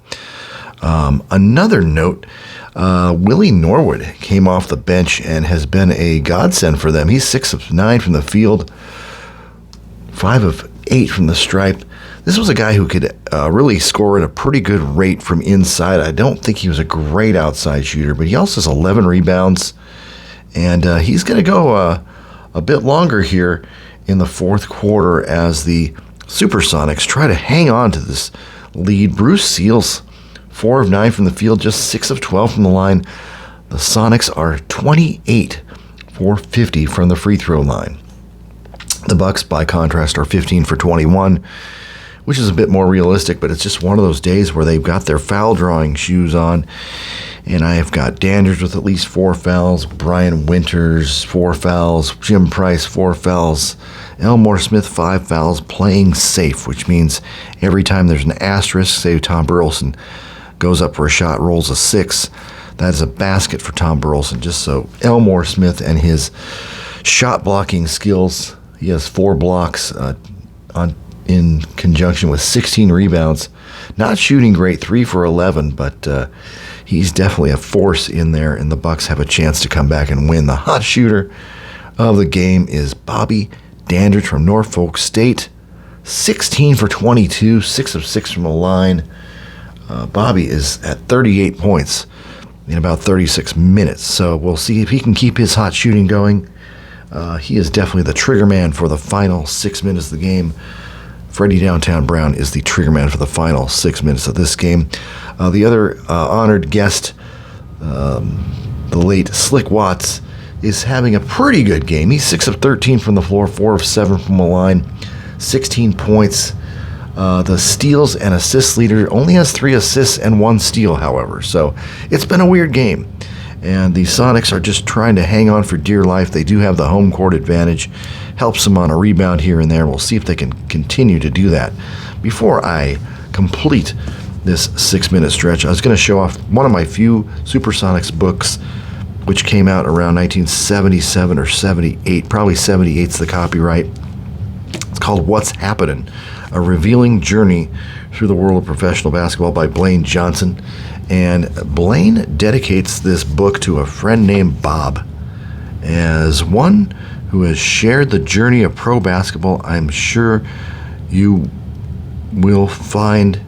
Another note, Willie Norwood came off the bench and has been a godsend for them. He's 6 of 9 from the field, 5 of 8 from the stripe. This was a guy who could really score at a pretty good rate from inside. I don't think he was a great outside shooter, but he also has 11 rebounds. And he's going to go a bit longer here in the fourth quarter as the SuperSonics try to hang on to this lead. Bruce Seals, 4 of 9 from the field, just 6 of 12 from the line. The Sonics are 28 for 50 from the free throw line. The Bucks, by contrast, are 15 for 21, which is a bit more realistic, but it's just one of those days where they've got their foul drawing shoes on. And I have got Dandridge with at least 4 fouls, Brian Winters, 4 fouls, Jim Price, 4 fouls, Elmore Smith, 5 fouls, playing safe, which means every time there's an asterisk, say Tom Burleson goes up for a shot, rolls a 6, that is a basket for Tom Burleson, just so Elmore Smith and his shot blocking skills. He has 4 blocks in conjunction with 16 rebounds. Not shooting great, 3 for 11, but he's definitely a force in there, and the Bucks have a chance to come back and win. The hot shooter of the game is Bobby Dandridge from Norfolk State, 16 for 22, 6 of 6 from the line. Bobby is at 38 points in about 36 minutes, so we'll see if he can keep his hot shooting going. He is definitely the trigger man for the final 6 minutes of the game. Freddie Downtown Brown is the trigger man for the final 6 minutes of this game. The other honored guest, the late Slick Watts, is having a pretty good game. He's 6 of 13 from the floor, 4 of 7 from the line, 16 points. The steals and assists leader only has 3 assists and 1 steal, however. So it's been a weird game. And the Sonics are just trying to hang on for dear life. They do have the home court advantage. Helps them on a rebound here and there. We'll see if they can continue to do that. Before I complete this 6-minute stretch. I was going to show off one of my few Supersonics books, which came out around 1977 or 78. Probably 78's the copyright. It's called What's Happening? A Revealing Journey Through the World of Professional Basketball by Blaine Johnson. And Blaine dedicates this book to a friend named Bob. As one who has shared the journey of pro basketball, I'm sure you will find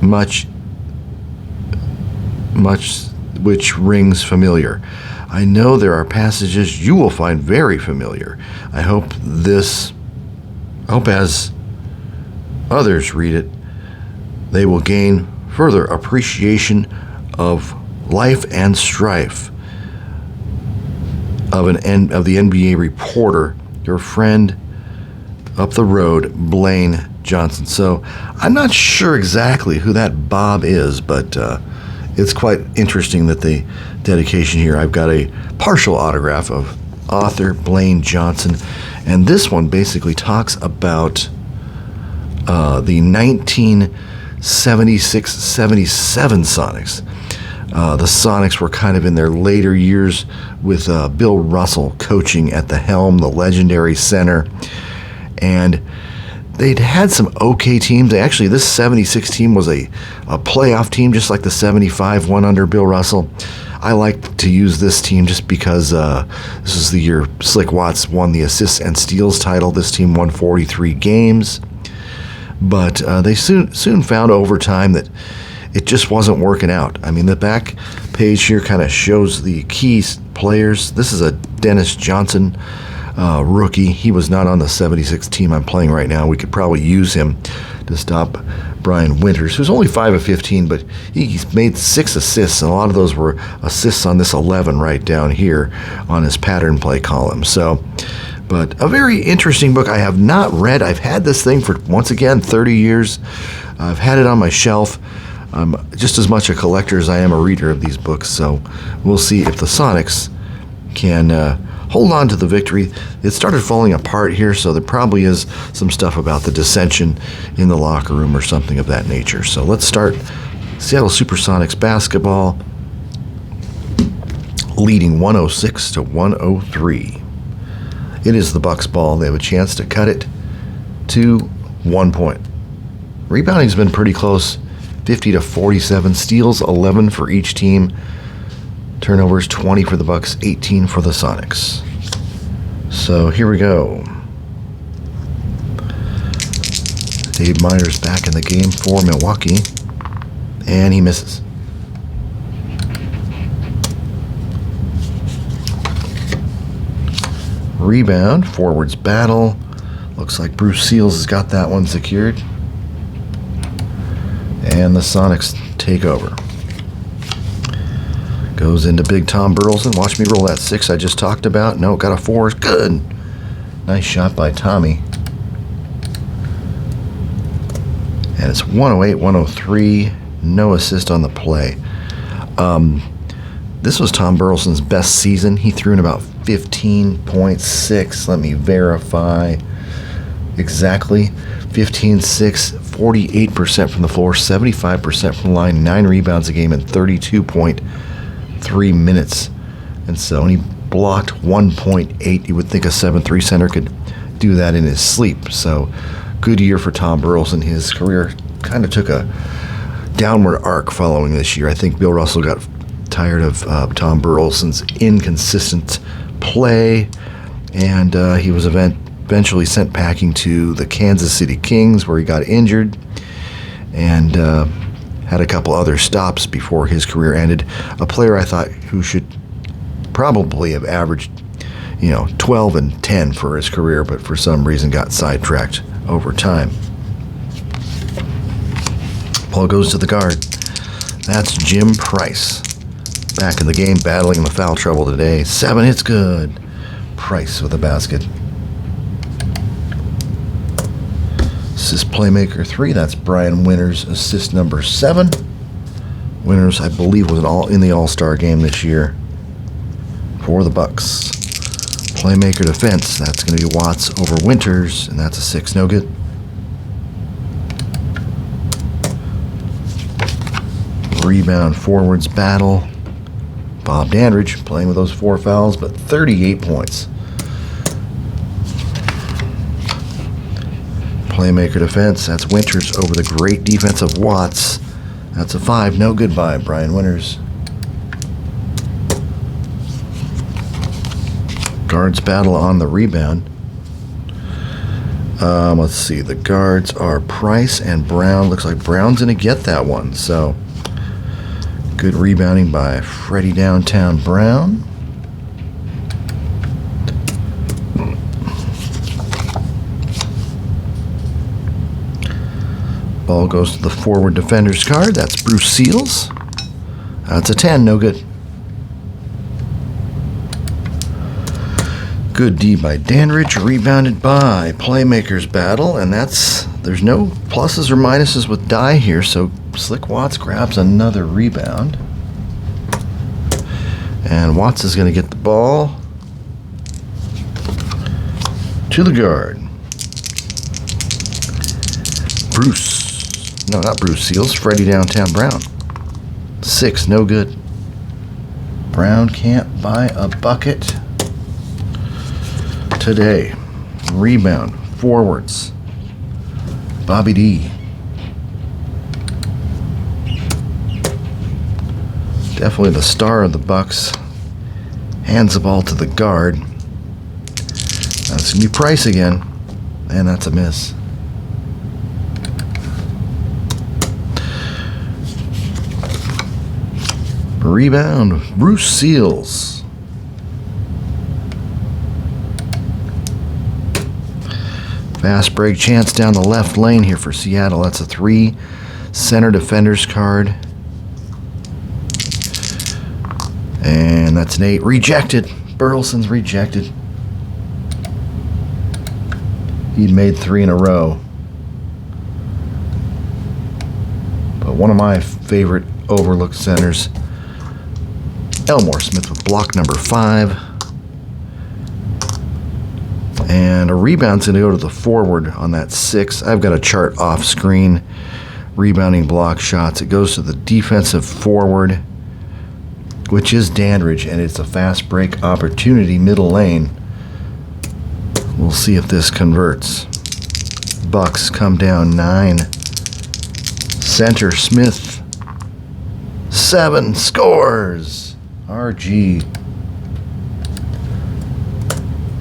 much which rings familiar. I know there are passages you will find very familiar. I hope as others read it, they will gain further appreciation of life and strife of the NBA reporter, your friend up the road, Blaine Johnson. So I'm not sure exactly who that Bob is, but it's quite interesting that the dedication here. I've got a partial autograph of author Blaine Johnson, and this one basically talks about the 1976-77 Sonics. The Sonics were kind of in their later years with Bill Russell coaching at the helm, the legendary center, and they'd had some okay teams. Actually, this 76 team was a playoff team, just like the 75 one under Bill Russell. I like to use this team just because this is the year Slick Watts won the assists and steals title. This team won 43 games. But they soon found over time that it just wasn't working out. I mean, the back page here kind of shows the key players. This is a Dennis Johnson rookie. He was not on the 76 team I'm playing right now. We could probably use him to stop Brian Winters, who's only 5 of 15, but he's made 6 assists, and a lot of those were assists on this 11 right down here on his pattern play column. So, but a very interesting book I have not read. I've had this thing for, once again, 30 years. I've had it on my shelf. I'm just as much a collector as I am a reader of these books, so we'll see if the Sonics can hold on to the victory. It started falling apart here, so there probably is some stuff about the dissension in the locker room or something of that nature. So let's start Seattle SuperSonics basketball, leading 106-103. It is the Bucks' ball. They have a chance to cut it to 1 point. Rebounding's been pretty close, 50-47. Steals 11 for each team. Turnovers 20 for the Bucks, 18 for the Sonics. So here we go. Dave Myers back in the game for Milwaukee, and he misses. Rebound, forwards battle. Looks like Bruce Seals has got that one secured. And the Sonics take over. Goes into big Tom Burleson. Watch me roll that 6 I just talked about. No, got a 4. Good. Nice shot by Tommy. And it's 108-103. No assist on the play. This was Tom Burleson's best season. He threw in about 15.6. Let me verify exactly. 15-6, 48% from the floor, 75% from the line, 9 rebounds a game, and 32.3 minutes. And so he blocked 1.8. You would think a 7'3" center could do that in his sleep. So good year for Tom Burleson. His career kind of took a downward arc following this year. I think Bill Russell got tired of Tom Burleson's inconsistent play, and he was eventually sent packing to the Kansas City Kings, where he got injured and had a couple other stops before his career ended. A player I thought who should probably have averaged 12 and 10 for his career, but for some reason got sidetracked over time. Ball goes to the guard. That's Jim Price. Back in the game, battling in the foul trouble today. 7 hits, good. Price with a basket. Assist playmaker 3. That's Brian Winters, assist number 7. Winters, I believe, was in the All-Star game this year for the Bucks. Playmaker defense. That's going to be Watts over Winters, and that's a 6. No good. Rebound forwards battle. Bob Dandridge playing with those 4 fouls, but 38 points. Playmaker defense, that's Winters over the great defense of Watts. That's a 5, no good by Brian Winters. Guards battle on the rebound. Let's see, the guards are Price and Brown. Looks like Brown's going to get that one, so good rebounding by Freddie Downtown Brown. Ball goes to the forward defender's card. That's Bruce Seals. That's a 10, no good. Good D by Dandridge, rebounded by Playmakers battle, and there's no pluses or minuses with die here, so Slick Watts grabs another rebound. And Watts is going to get the ball to the guard. Not Bruce Seals, Freddie Downtown Brown. 6, no good. Brown can't buy a bucket today. Rebound, forwards. Bobby D. Definitely the star of the Bucks. Hands the ball to the guard. That's going to be Price again. And that's a miss. Rebound, Bruce Seals. Fast break chance down the left lane here for Seattle. That's a 3. Center defender's card. And that's an 8. Rejected. Burleson's rejected. He'd made 3 in a row. But one of my favorite overlooked centers, Elmore Smith with block number 5. And a rebound's going to go to the forward on that 6. I've got a chart off screen. Rebounding block shots. It goes to the defensive forward, which is Dandridge, and it's a fast break opportunity, middle lane. We'll see if this converts. Bucks come down 9. Center Smith. 7 scores. RG.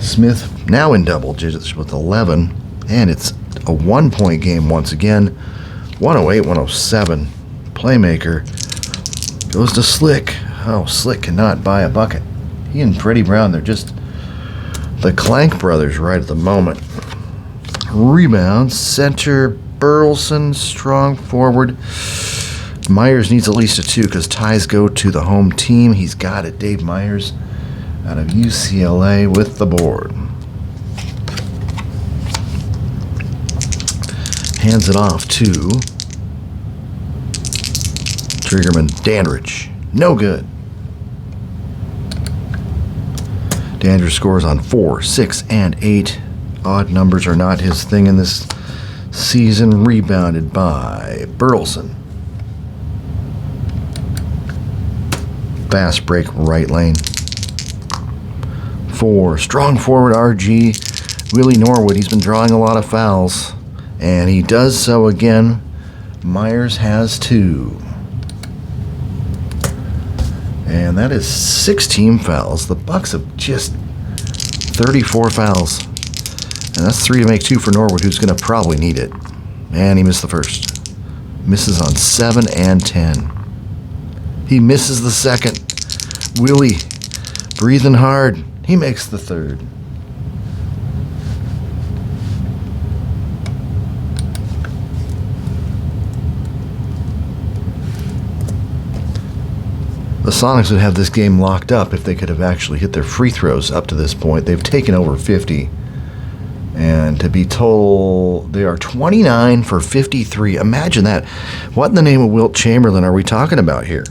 Smith now in double digits with 11, and it's a 1-point game once again. 108-107. Playmaker goes to Slick. Oh, Slick cannot buy a bucket. He and Freddie Brown, they're just the Clank brothers right at the moment. Rebound, center, Burleson, strong forward. Myers needs at least a 2 because ties go to the home team. He's got it. Dave Myers out of UCLA with the board. Hands it off to Triggerman Dandridge. No good. Dandridge scores on 4, 6, and 8. Odd numbers are not his thing in this season. Rebounded by Burleson. Fast break right lane. 4, strong forward RG. Willie Norwood, he's been drawing a lot of fouls, and he does so again. Myers has 2. And that is 16 fouls. The Bucks have just 34 fouls. And that's 3 to make 2 for Norwood, who's going to probably need it. And he missed the first. Misses on 7 and 10. He misses the second. Willie, breathing hard. He makes the third. The Sonics would have this game locked up if they could have actually hit their free throws up to this point. They've taken over 50. And to be told, they are 29 for 53. Imagine that. What in the name of Wilt Chamberlain are we talking about here?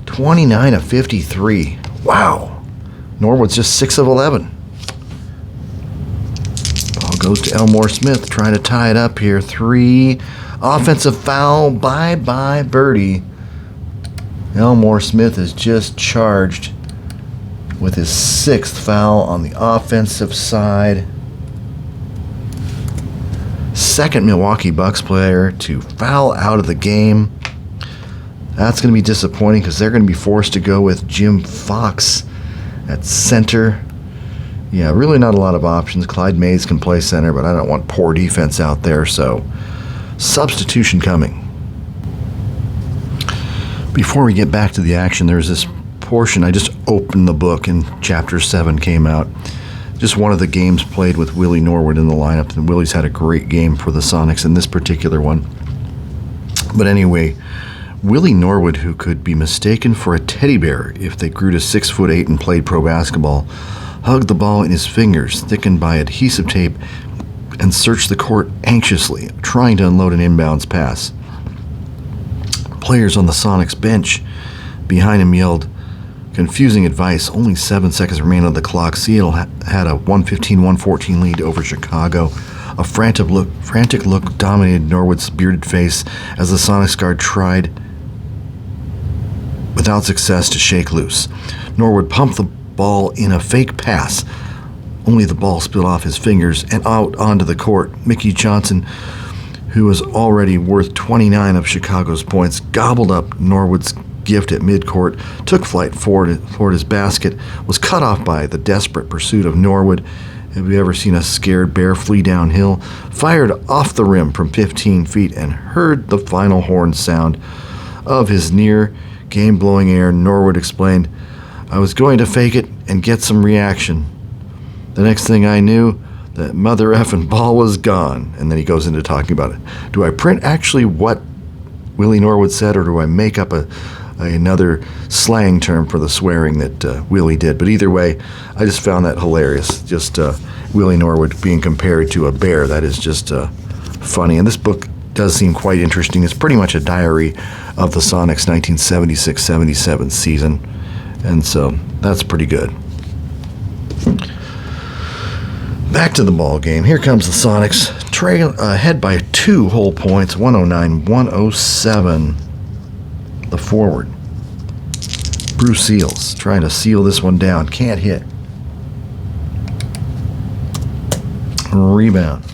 29 of 53. Wow. Norwood's just 6 of 11. Ball goes to Elmore Smith, trying to tie it up here. 3. Offensive foul. Bye-bye, birdie. Elmore Smith is just charged with his 6th foul on the offensive side. Second Milwaukee Bucks player to foul out of the game. That's going to be disappointing because they're going to be forced to go with Jim Fox at center. Yeah, really not a lot of options. Clyde Mays can play center, but I don't want poor defense out there, so substitution coming. Before we get back to the action, there's this portion. I just opened the book and Chapter 7 came out. Just one of the games played with Willie Norwood in the lineup, and Willie's had a great game for the Sonics in this particular one. But anyway, Willie Norwood, who could be mistaken for a teddy bear if they grew to 6'8" and played pro basketball, hugged the ball in his fingers, thickened by adhesive tape, and searched the court anxiously, trying to unload an inbounds pass. Players on the Sonics bench behind him yelled confusing advice. Only 7 seconds remained on the clock. Seattle had a 115-114 lead over Chicago. A frantic look dominated Norwood's bearded face as the Sonics guard tried, without success, to shake loose. Norwood pumped the ball in a fake pass. Only the ball spilled off his fingers and out onto the court. Mickey Johnson, who was already worth 29 of Chicago's points, gobbled up Norwood's gift at midcourt, took flight toward his basket, was cut off by the desperate pursuit of Norwood. Have you ever seen a scared bear flee downhill? Fired off the rim from 15 feet and heard the final horn sound of his near game-blowing air. Norwood explained, "I was going to fake it and get some reaction. The next thing I knew, that mother effing ball was gone." And then he goes into talking about it. Do I print actually what Willie Norwood said, or do I make up another slang term for the swearing that Willie did? But either way, I just found that hilarious. Just Willie Norwood being compared to a bear. That is just funny. And this book does seem quite interesting. It's pretty much a diary of the Sonics 1976-77 season. And so that's pretty good. Back to the ball game. Here comes the Sonics, ahead by 2 whole points, 109-107. The forward, Bruce Seals, trying to seal this one down. Can't hit. Rebound.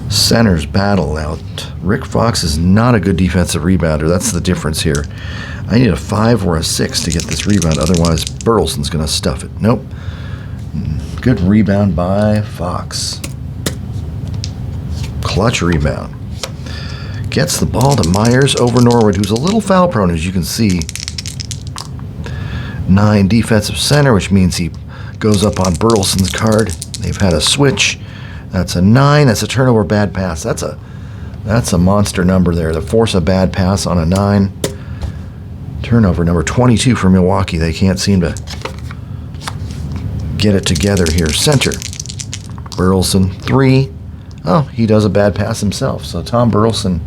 Centers battle out. Rick Fox is not a good defensive rebounder. That's the difference here. I need a 5 or a 6 to get this rebound. Otherwise, Burleson's going to stuff it. Nope. Good rebound by Fox. Clutch rebound. Gets the ball to Myers over Norwood, who's a little foul prone, as you can see. 9 defensive center, which means he goes up on Burleson's card. They've had a switch. That's a 9. That's a turnover, bad pass. That's a monster number there. To force a bad pass on a 9. Turnover number 22 for Milwaukee. They can't seem to get it together here. Center, Burleson, 3. Oh, he does a bad pass himself. So Tom Burleson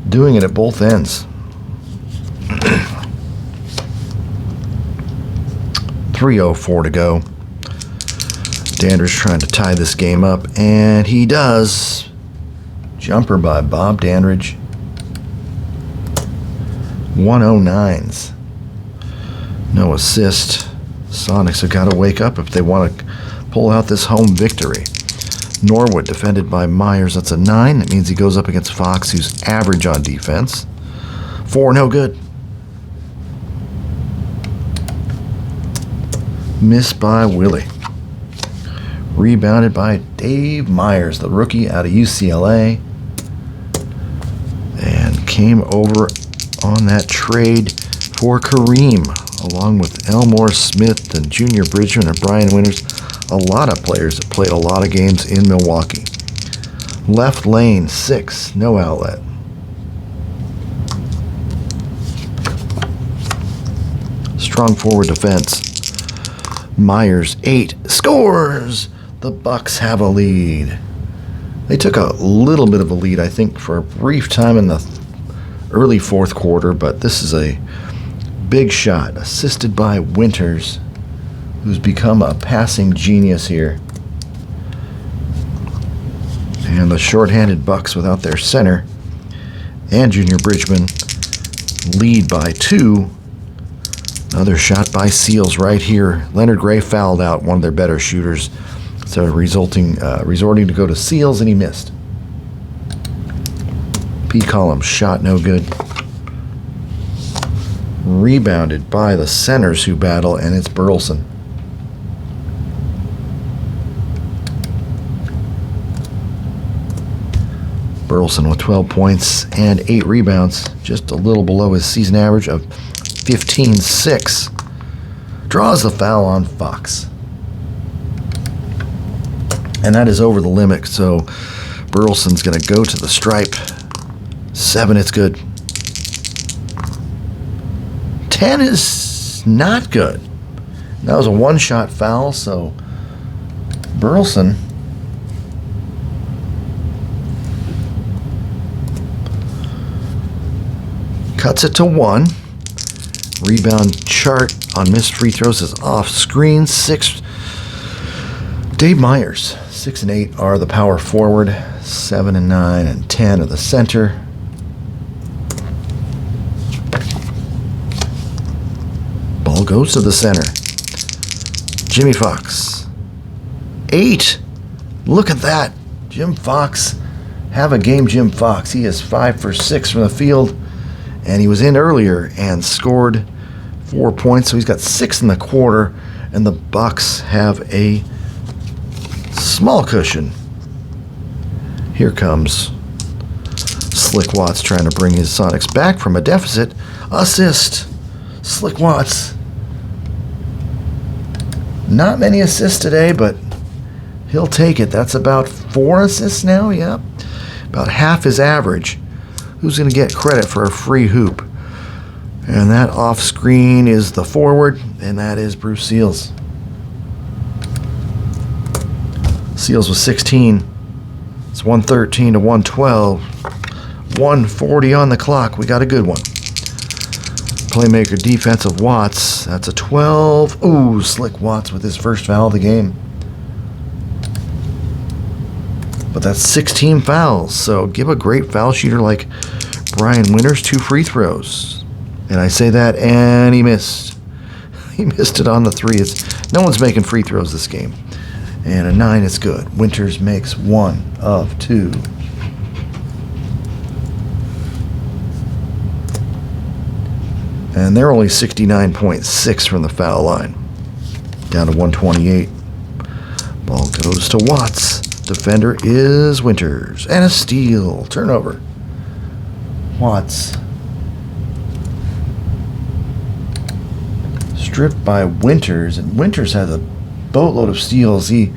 doing it at both ends. 3:04 to go. Dandridge trying to tie this game up, and he does. Jumper by Bob Dandridge. 109s. No assist. Sonics have got to wake up if they want to pull out this home victory. Norwood defended by Myers. That's a 9. That means he goes up against Fox, who's average on defense. 4, no good. Missed by Willie. Rebounded by Dave Myers, the rookie out of UCLA. And came over on that trade for Kareem, along with Elmore Smith and Junior Bridgeman and Brian Winters. A lot of players that played a lot of games in Milwaukee. Left lane, 6, no outlet. Strong forward defense. Myers, 8, scores! The Bucks have a lead. They took a little bit of a lead, I think, for a brief time in the early 4th quarter, but this is a big shot, assisted by Winters, who's become a passing genius here. And the shorthanded Bucks without their center and Junior Bridgeman lead by 2. Another shot by Seals right here. Leonard Gray fouled out one of their better shooters, so resorting to go to Seals, and he missed. P. Collins shot no good. Rebounded by the centers who battle, and it's Burleson. Burleson with 12 points and 8 rebounds, just a little below his season average of 15-6. Draws the foul on Fox. And that is over the limit, so Burleson's going to go to the stripe. 7, it's good. 10 is not good. That was a one-shot foul, so Burleson cuts it to 1. Rebound chart on missed free throws is off screen. 6. Dave Myers. 6 and 8 are the power forward. 7 and 9 and 10 are the center. Ball goes to the center. Jimmy Fox. 8. Look at that. Jim Fox. Have a game, Jim Fox. He is 5 for 6 from the field. And he was in earlier and scored 4 points, so he's got 6 in the quarter, and the Bucks have a small cushion. Here comes Slick Watts trying to bring his Sonics back from a deficit. Assist. Slick Watts. Not many assists today, but he'll take it. That's about 4 assists now, yeah. About half his average. Who's going to get credit for a free hoop? And that off screen is the forward, and that is Bruce Seals. Seals was 16. It's 113 to 112. 140 on the clock. We got a good one. Playmaker defensive Watts. That's a 12. Ooh, Slick Watts with his first foul of the game. But that's 16 fouls, so give a great foul shooter like Brian Winters 2 free throws. And I say that, and he missed. He missed it on the 3. No one's making free throws this game. And a 9 is good. Winters makes 1 of 2. And they're only 69.6 from the foul line. Down to 128. Ball goes to Watts. Defender is Winters. And a steal. Turnover. Watts. Stripped by Winters. And Winters has a boatload of steals. He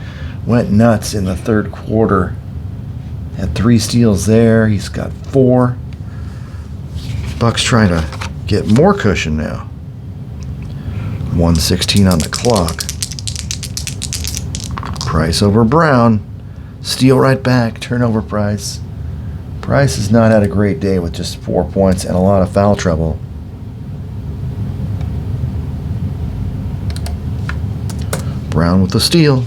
went nuts in the third quarter. Had 3 steals there. He's got 4. Bucks trying to get more cushion now. 1:16 on the clock. Price over Brown. Steal right back. Turnover Price. Price has not had a great day with just 4 points and a lot of foul trouble. Brown with the steal.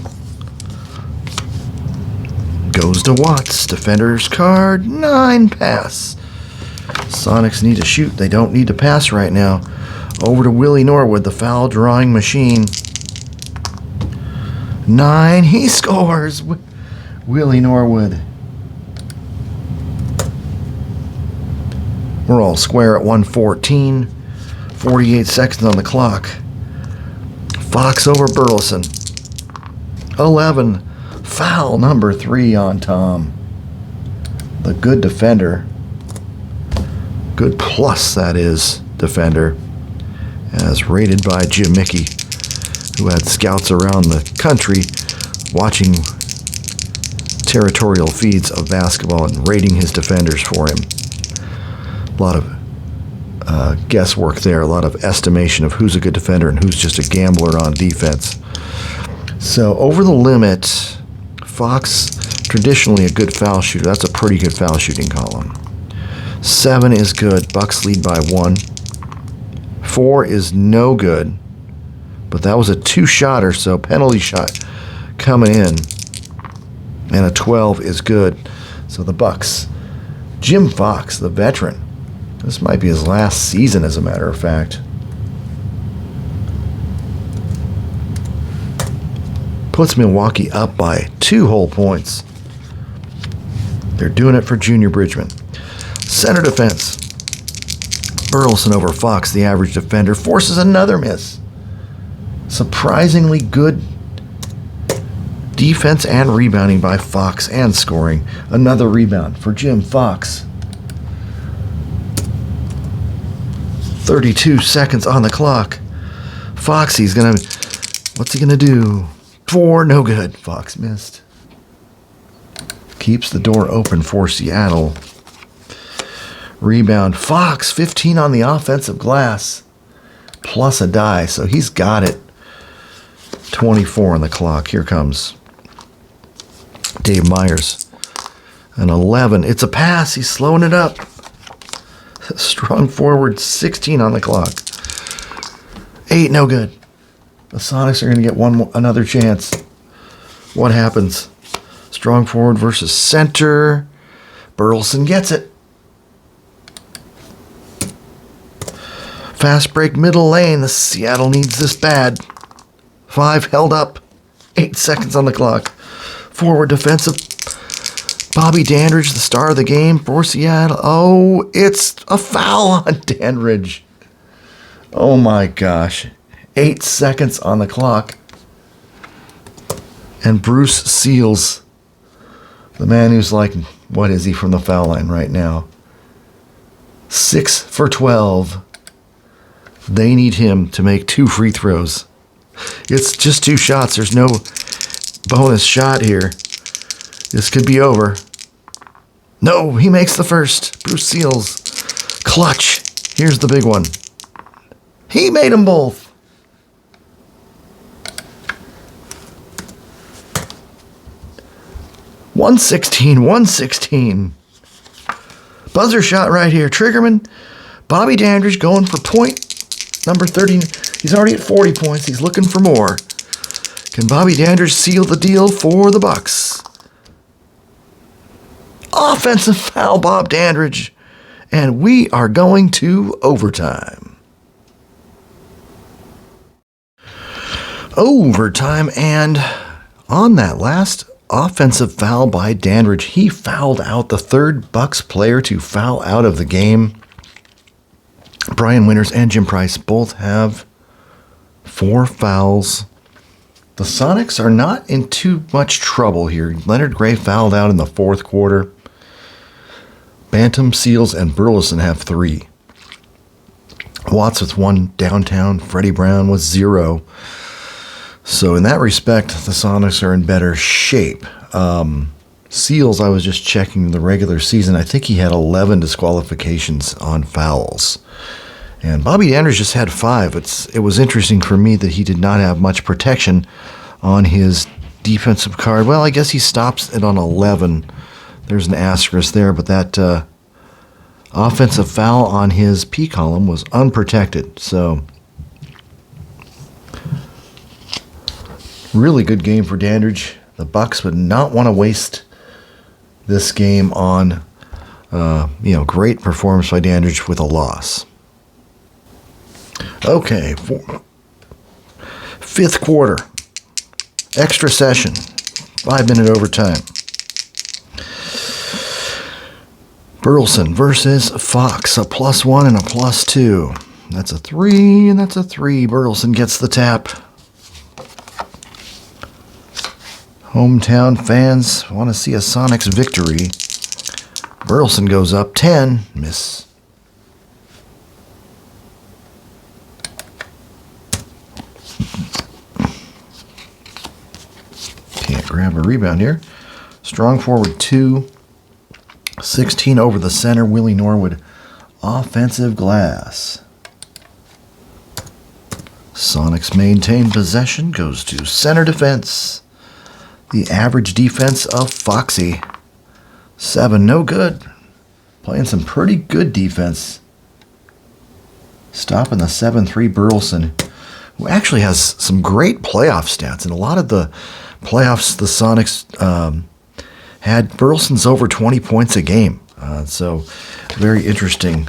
Goes to Watts. Defender's card. 9 pass. Sonics need to shoot. They don't need to pass right now. Over to Willie Norwood, the foul drawing machine. 9. He scores. Willie Norwood. We're all square at 1:14. 48 seconds on the clock. Fox over Burleson. 11. Foul number 3 on Tom. The good defender. Good plus, that is, defender. As rated by Jim Mickey, who had scouts around the country watching territorial feeds of basketball and rating his defenders for him. A lot of guesswork there, a lot of estimation of who's a good defender and who's just a gambler on defense. So over the limit, Fox, traditionally a good foul shooter. That's a pretty good foul shooting column. 7 is good. Bucks lead by 1. 4 is no good. But that was a 2-shotter, so penalty shot coming in. And a 12 is good. So the Bucks. Jim Fox, the veteran, This might be his last season, as a matter of fact. Puts Milwaukee up by 2 whole points. They're doing it for Junior Bridgeman. Center defense. Burleson over Fox, the average defender, forces another miss. Surprisingly good defense and rebounding by Fox, and scoring. Another rebound for Jim Fox. 32 seconds on the clock. Foxy's gonna, what's he gonna do? 4, no good. Fox missed. Keeps the door open for Seattle. Rebound. Fox, 15 on the offensive glass. Plus a die, so he's got it. 24 on the clock. Here comes Dave Myers. An 11. It's a pass. He's slowing it up. Strong forward, 16 on the clock. 8, no good. The Sonics are going to get another chance. What happens? Strong forward versus center. Burleson gets it. Fast break middle lane. The Seattle needs this bad. 5 held up. 8 seconds on the clock. Forward defensive. Bobby Dandridge, the star of the game for Seattle. Oh, it's a foul on Dandridge. Oh my gosh. 8 seconds on the clock. And Bruce Seals, the man who's like, what is he from the foul line right now? 6 for 12. They need him to make 2 free throws. It's just 2 shots. There's no bonus shot here. This could be over. No, he makes the first. Bruce Seals. Clutch. Here's the big one. He made them both. $116. Buzzer shot right here. Triggerman. Bobby Dandridge going for point number 30. He's already at 40 points. He's looking for more. Can Bobby Dandridge seal the deal for the Bucks? Offensive foul, Bob Dandridge. And we are going to overtime. Overtime, and on that last offensive foul by Dandridge, he fouled out the 3rd Bucks player to foul out of the game. Brian Winters and Jim Price both have 4 fouls. The Sonics are not in too much trouble here. Leonard Gray fouled out in the 4th quarter. Bantam, Seals, and Burleson have 3. Watts with 1 downtown. Freddie Brown with 0. So in that respect, the Sonics are in better shape. Seals, I was just checking the regular season. I think he had 11 disqualifications on fouls. And Bobby Dandridge just had 5. It was interesting for me that he did not have much protection on his defensive card. Well, I guess he stops it on 11. There's an asterisk there, but that offensive foul on his P column was unprotected. So, really good game for Dandridge. The Bucks would not want to waste this game on, great performance by Dandridge with a loss. Okay, 5th quarter, extra session, 5-minute overtime. Burleson versus Fox, a +1 and a +2. That's a 3, and that's a 3. Burleson gets the tap. Hometown fans want to see a Sonics victory. Burleson goes up 10, miss. Can't grab a rebound here. Strong forward 2. 16 over the center. Willie Norwood, offensive glass. Sonics maintain possession. Goes to center defense. The average defense of Foxy. 7, no good. Playing some pretty good defense. Stopping the 7-3 Burleson, who actually has some great playoff stats. In a lot of the playoffs, the Sonics had Burleson's over 20 points a game. So very interesting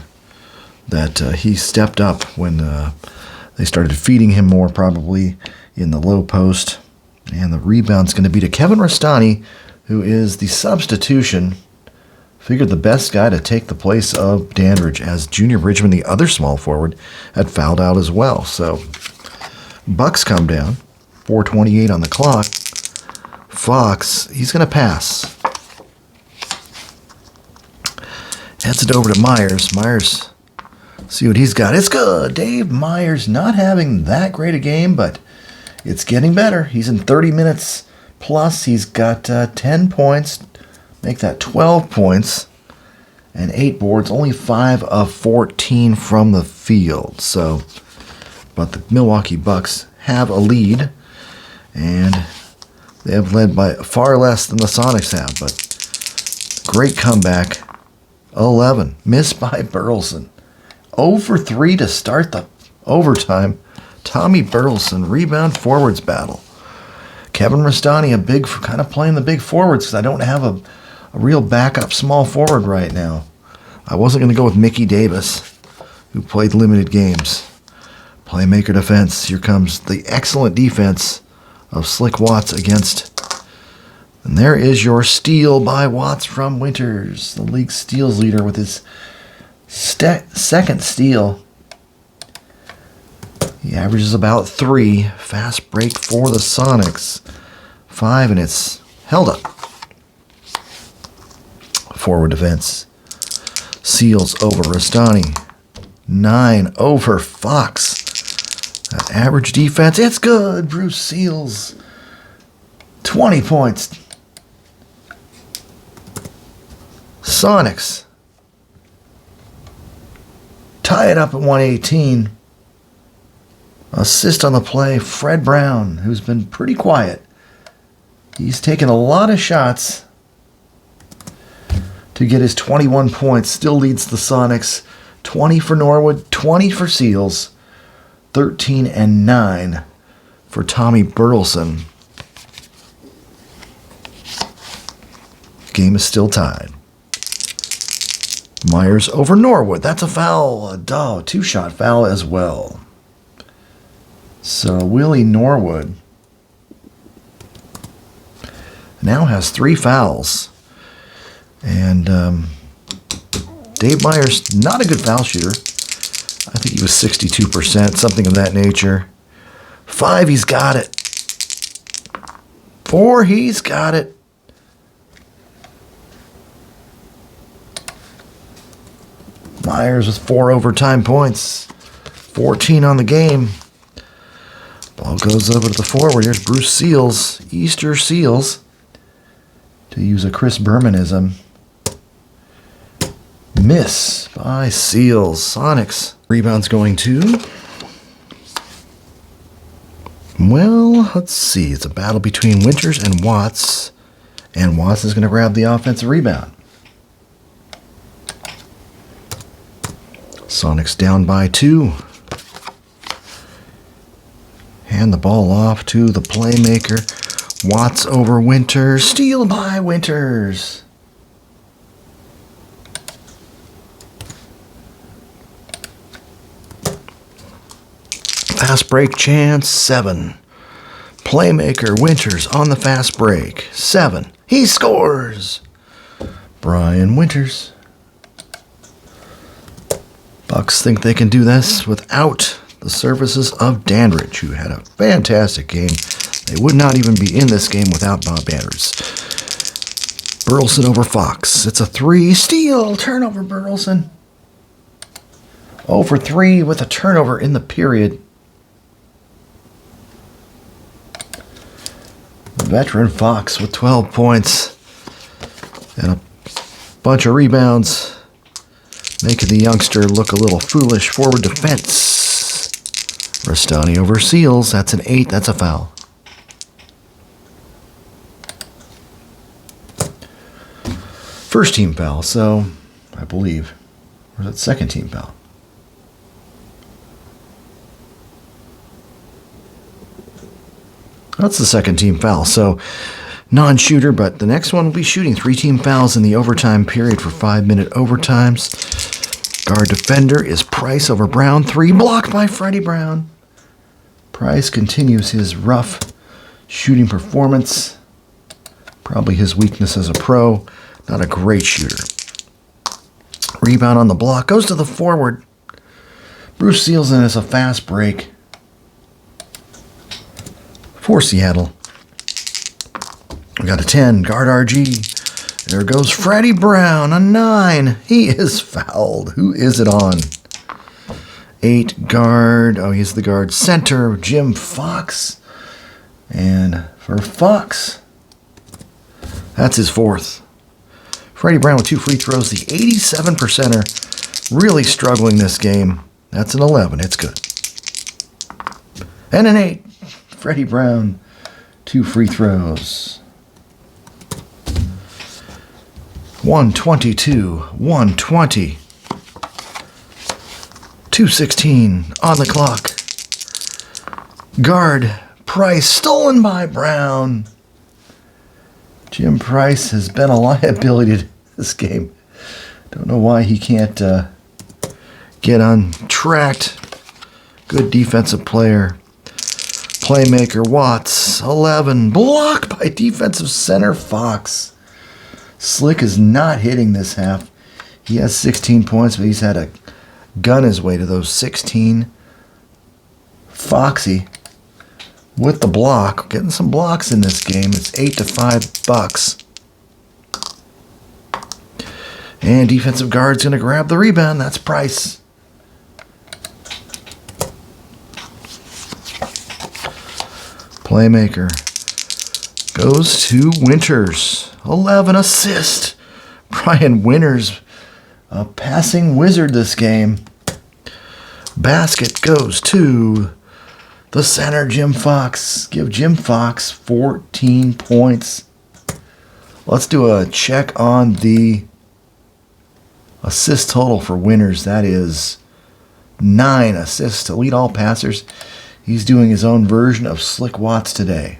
that he stepped up when they started feeding him more, probably in the low post. And the rebound's going to be to Kevin Rastani, who is the substitution. Figured the best guy to take the place of Dandridge, as Junior Bridgeman, the other small forward, had fouled out as well. So Bucks come down, 4:28 on the clock. Fox, he's going to pass. Heads it over to Myers. Myers, see what he's got. It's good. Dave Myers not having that great a game, but it's getting better. He's in 30 minutes plus. He's got 10 points. Make that 12 points and 8 boards. Only 5 of 14 from the field. So, but the Milwaukee Bucks have a lead, and they have led by far less than the Sonics have. But great comeback. 11. Missed by Burleson. 0 for 3 to start the overtime. Tommy Burleson, rebound forwards battle. Kevin Rastani, kind of playing the big forwards, because I don't have a real backup small forward right now. I wasn't going to go with Mickey Davis, who played limited games. Playmaker defense. Here comes the excellent defense of Slick Watts against. And there is your steal by Watts from Winters, the league steals leader, with his second steal. He averages about 3. Fast break for the Sonics. 5, and it's held up. Forward defense. Seals over Rastani. 9 over Fox. That average defense, it's good. Bruce Seals. 20 points. Sonics tie it up at 118. Assist on the play, Fred Brown, who's been pretty quiet. He's taken a lot of shots to get his 21 points. Still leads the Sonics. 20 for Norwood, 20 for Seals, 13 and 9 for Tommy Burleson. Game is still tied. Myers over Norwood. That's a foul. A 2-shot foul as well. So Willie Norwood now has 3 fouls. And Dave Myers, not a good foul shooter. I think he was 62%, something of that nature. 5, he's got it. 4, he's got it. Myers with 4 overtime points. 14 on the game. Ball goes over to the forward. Here's Bruce Seals. Easter Seals. To use a Chris Bermanism. Miss by Seals. Sonics. Rebounds going to... Well, let's see. It's a battle between Winters and Watts. And Watts is going to grab the offensive rebound. Sonics down by 2. Hand the ball off to the playmaker. Watts over Winters. Steal by Winters. Fast break chance, 7. Playmaker Winters on the fast break. 7. He scores. Brian Winters. Bucks think they can do this without the services of Dandridge, who had a fantastic game. They would not even be in this game without Bob Andrews. Burleson over Fox. It's a 3. Steal. Turnover, Burleson. 0 for 3 with a turnover in the period. Veteran Fox with 12 points and a bunch of rebounds, making the youngster look a little foolish. Forward defense. Rastani over Seals. That's an 8. That's a foul. First team foul, so I believe. Or is that second team foul? That's the second team foul. So non-shooter, but the next one will be shooting. 3 team fouls in the overtime period for 5-minute overtimes. Guard defender is Price over Brown. 3 blocked by Freddie Brown. Price continues his rough shooting performance. Probably his weakness as a pro. Not a great shooter. Rebound on the block. Goes to the forward. Bruce Seals in as a fast break for Seattle. We got a 10. Guard RG. There goes Freddie Brown. A 9. He is fouled. Who is it on? 8 guard. Oh, he's the guard center. Jim Fox. And for Fox, that's his 4th. Freddie Brown with 2 free throws. The 87%er really struggling this game. That's an 11. It's good. And an 8. Freddie Brown, 2 free throws. 122, 120. 2:16 on the clock. Guard Price stolen by Brown. Jim Price has been a liability to this game. Don't know why he can't get untracked. Good defensive player. Playmaker Watts, 11. Blocked by defensive center Fox. Slick is not hitting this half. He has 16 points, but he's had a gun his way to those 16. Foxy with the block. Getting some blocks in this game. It's 8-5 Bucks. And defensive guard's going to grab the rebound. That's Price. Playmaker goes to Winters. 11 assist. Brian Winters, a passing wizard this game. Basket goes to the center, Jim Fox. Give Jim Fox 14 points. Let's do a check on the assist total for Winters. That is 9 assists to lead all passers. He's doing his own version of Slick Watts today.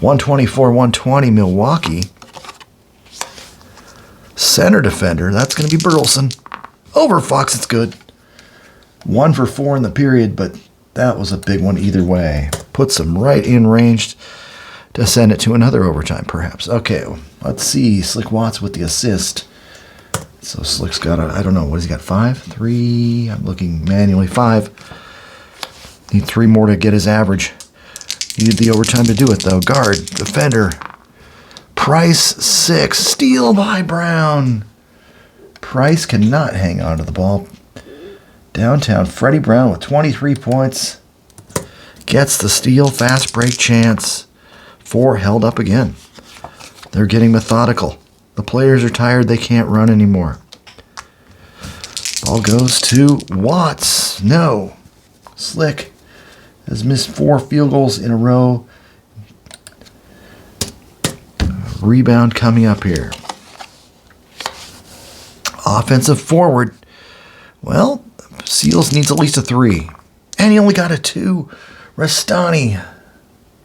124-120 Milwaukee. Center defender, that's going to be Burleson. Over Fox, it's good. 1 for 4 in the period, but that was a big one either way. Puts him right in range to send it to another overtime, perhaps. Okay, let's see. Slick Watts with the assist. So Slick's got I don't know, what has he got, 5? 3? I'm looking manually, 5. Need 3 more to get his average. Needed the overtime to do it, though. Guard, defender. Price, 6. Steal by Brown. Price cannot hang on to the ball. Downtown, Freddie Brown with 23 points. Gets the steal, fast break chance. 4 held up again. They're getting methodical. The players are tired. They can't run anymore. Ball goes to Watts. No. Slick has missed 4 field goals in a row. Rebound coming up here. Offensive forward. Well, Seals needs at least a 3. And he only got a 2. Rastani,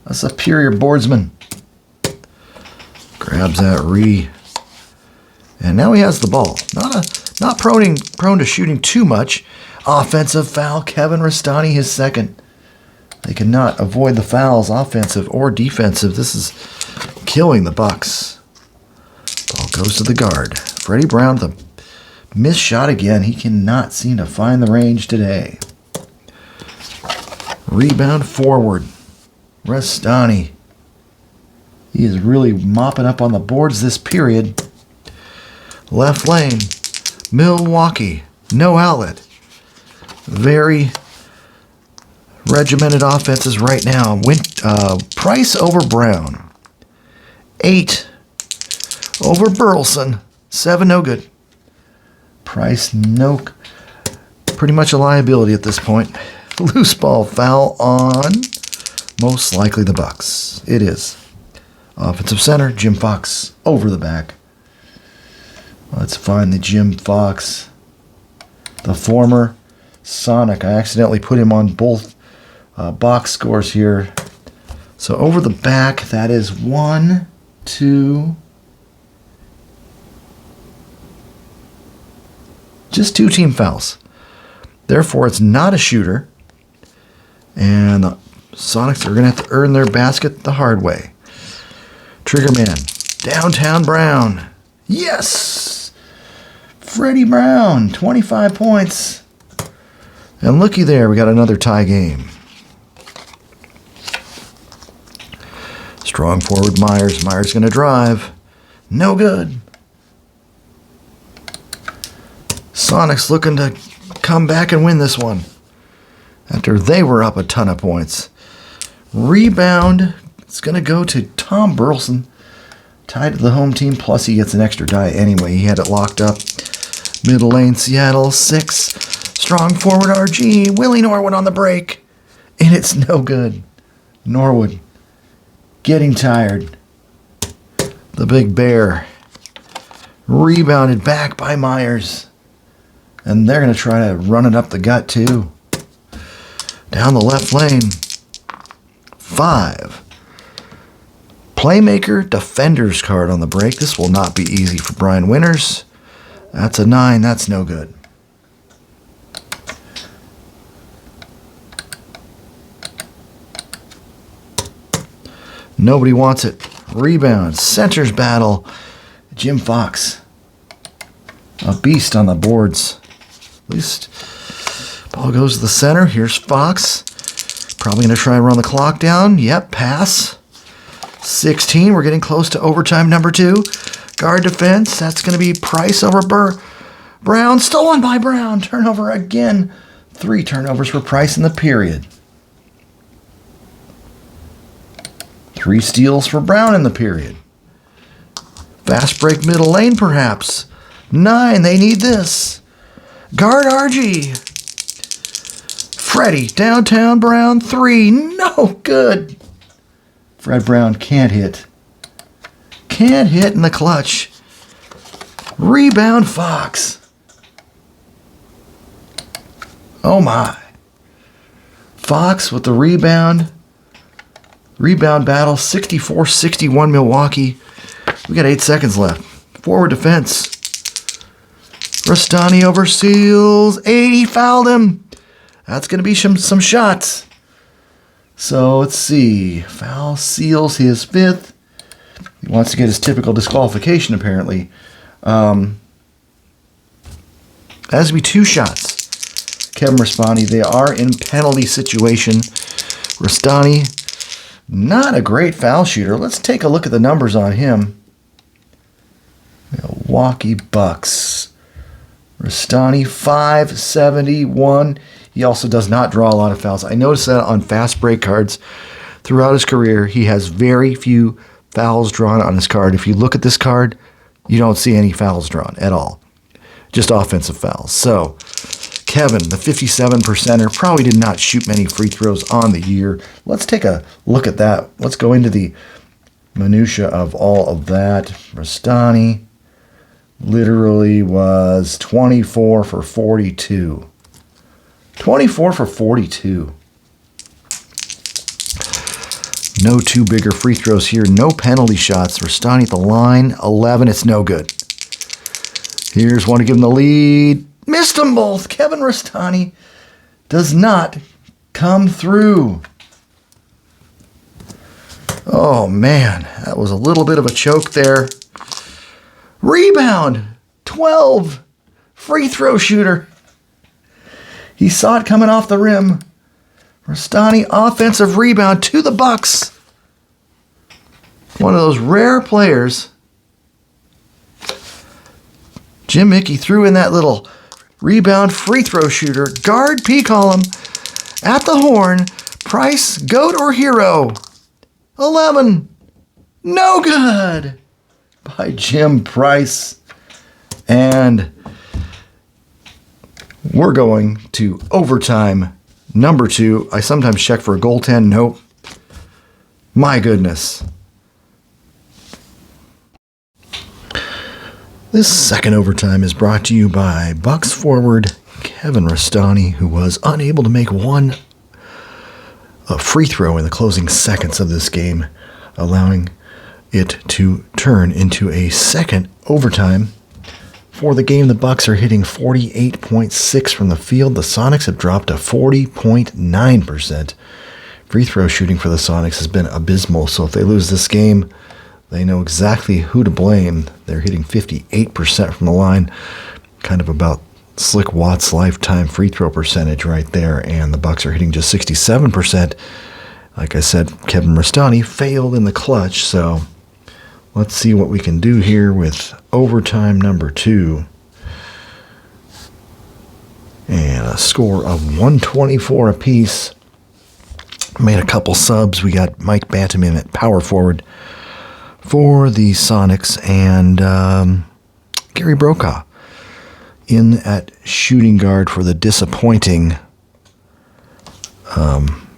a superior boardsman. Grabs that and now he has the ball. Not prone to shooting too much. Offensive foul. Kevin Rastani, his 2nd. They cannot avoid the fouls, offensive or defensive. This is killing the Bucks. Ball goes to the guard. Freddie Brown, the missed shot again. He cannot seem to find the range today. Rebound forward. Rastani. He is really mopping up on the boards this period. Left lane. Milwaukee. No outlet. Very regimented offenses right now. Price over Brown. 8 over Burleson. 7 no good. Price pretty much a liability at this point. Loose ball foul on most likely the Bucks. It is. Offensive center, Jim Fox over the back. Let's find the Jim Fox, the former Sonic. I accidentally put him on both box scores here. So over the back, that is 1, 2, Just 2 team fouls. Therefore, it's not a shooter. And the Sonics are going to have to earn their basket the hard way. Trigger man. Downtown Brown. Yes! Freddie Brown, 25 points. And looky there, we got another tie game. Strong forward Myers. Myers going to drive. No good. Sonics looking to come back and win this one after they were up a ton of points. Rebound. It's going to go to Tom Burleson. Tied to the home team, plus he gets an extra die anyway. He had it locked up. Middle lane, Seattle, 6. Strong forward, RG. Willie Norwood on the break. And it's no good. Norwood getting tired. The big bear. Rebounded back by Myers. And they're going to try to run it up the gut, too. Down the left lane. 5. Playmaker, defender's card on the break. This will not be easy for Brian Winters. That's a 9. That's no good. Nobody wants it. Rebound. Centers battle. Jim Fox. A beast on the boards. At least ball goes to the center. Here's Fox. Probably going to try and run the clock down. Yep, pass. 16. We're getting close to overtime number 2. Guard defense. That's going to be Price over Brown. Stolen by Brown. Turnover again. 3 turnovers for Price in the period. 3 steals for Brown in the period. Fast break middle lane, perhaps. 9. They need this. Guard RG. Freddie. Downtown Brown. 3. No good. Fred Brown can't hit. Can't hit in the clutch. Rebound Fox. Oh my. Fox with the rebound. Rebound battle. 64-61 Milwaukee. We got 8 seconds left. Forward defense. Rastani over Seals. 8. He fouled him. That's going to be some shots. So let's see. Foul Seals his 5th. He wants to get his typical disqualification, apparently. Has to be 2 shots. Kevin Rastani, they are in penalty situation. Rastani, not a great foul shooter. Let's take a look at the numbers on him. Milwaukee Bucks. Rastani, 571. He also does not draw a lot of fouls. I noticed that on fast break cards throughout his career. He has very few fouls drawn on his card. If you look at this card, you don't see any fouls drawn at all. Just offensive fouls. So, Kevin, the 57%er, probably did not shoot many free throws on the year. Let's take a look at that. Let's go into the minutia of all of that. Rastani literally was 24 for 42. 24 for 42. No 2 bigger free throws here. No penalty shots. Rastani at the line. 11. It's no good. Here's one to give him the lead. Missed them both. Kevin Rastani does not come through. Oh, man. That was a little bit of a choke there. Rebound. 12. Free throw shooter. He saw it coming off the rim. Rastani offensive rebound to the Bucks. One of those rare players. Jim Mickey threw in that little rebound free throw shooter. Guard P column at the horn. Price, GOAT or hero? 11. No good. By Jim Price. And we're going to overtime number 2. I sometimes check for a goaltend. Nope. My goodness. This second overtime is brought to you by Bucks forward Kevin Rastani, who was unable to make a free throw in the closing seconds of this game, allowing it to turn into a second overtime For the game, the Bucks are hitting 48.6% from the field. The Sonics have dropped to 40.9%. Free throw shooting for the Sonics has been abysmal, so if they lose this game, they know exactly who to blame. They're hitting 58% from the line, kind of about Slick Watts' lifetime free throw percentage right there, and the Bucks are hitting just 67%. Like I said, Kevin Rastani failed in the clutch, so let's see what we can do here with overtime number 2. And a score of 124 apiece. Made a couple subs. We got Mike Bantam in at power forward for the Sonics, and Gary Brokaw in at shooting guard for the disappointing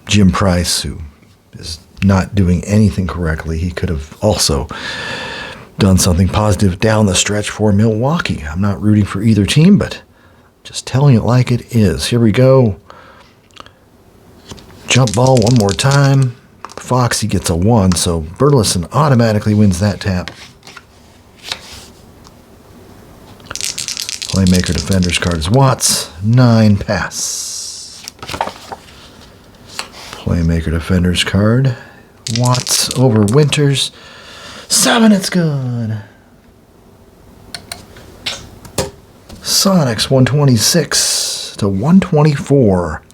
Jim Price, who is not doing anything correctly. He could have also done something positive down the stretch for Milwaukee. I'm not rooting for either team, but just telling it like it is. Here we go. Jump ball one more time. Foxy gets a 1, so Burleson automatically wins that tap. Playmaker defender's card is Watts. 9 pass. Playmaker defender's card. Watts over Winters. 7, it's good. Sonics 126 to 124.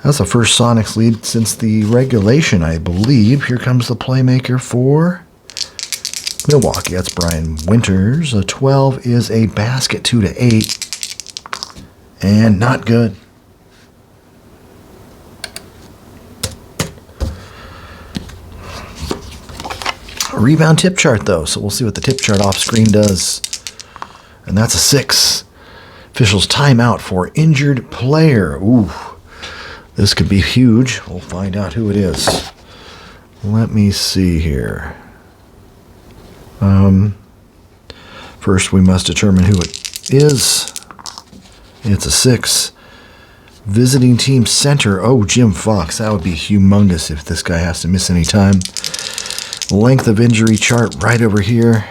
That's the first Sonics lead since the regulation, I believe. Here comes the playmaker for Milwaukee. That's Brian Winters. A 12 is a basket, 2 to 8. And not good. A rebound tip chart, though, so we'll see what the tip chart off screen does. And that's a 6. Officials timeout for injured player. Ooh. This could be huge. We'll find out who it is. Let me see here. First, we must determine who it is. It's a 6. Visiting team center. Oh, Jim Fox. That would be humongous if this guy has to miss any time. Length of injury chart right over here.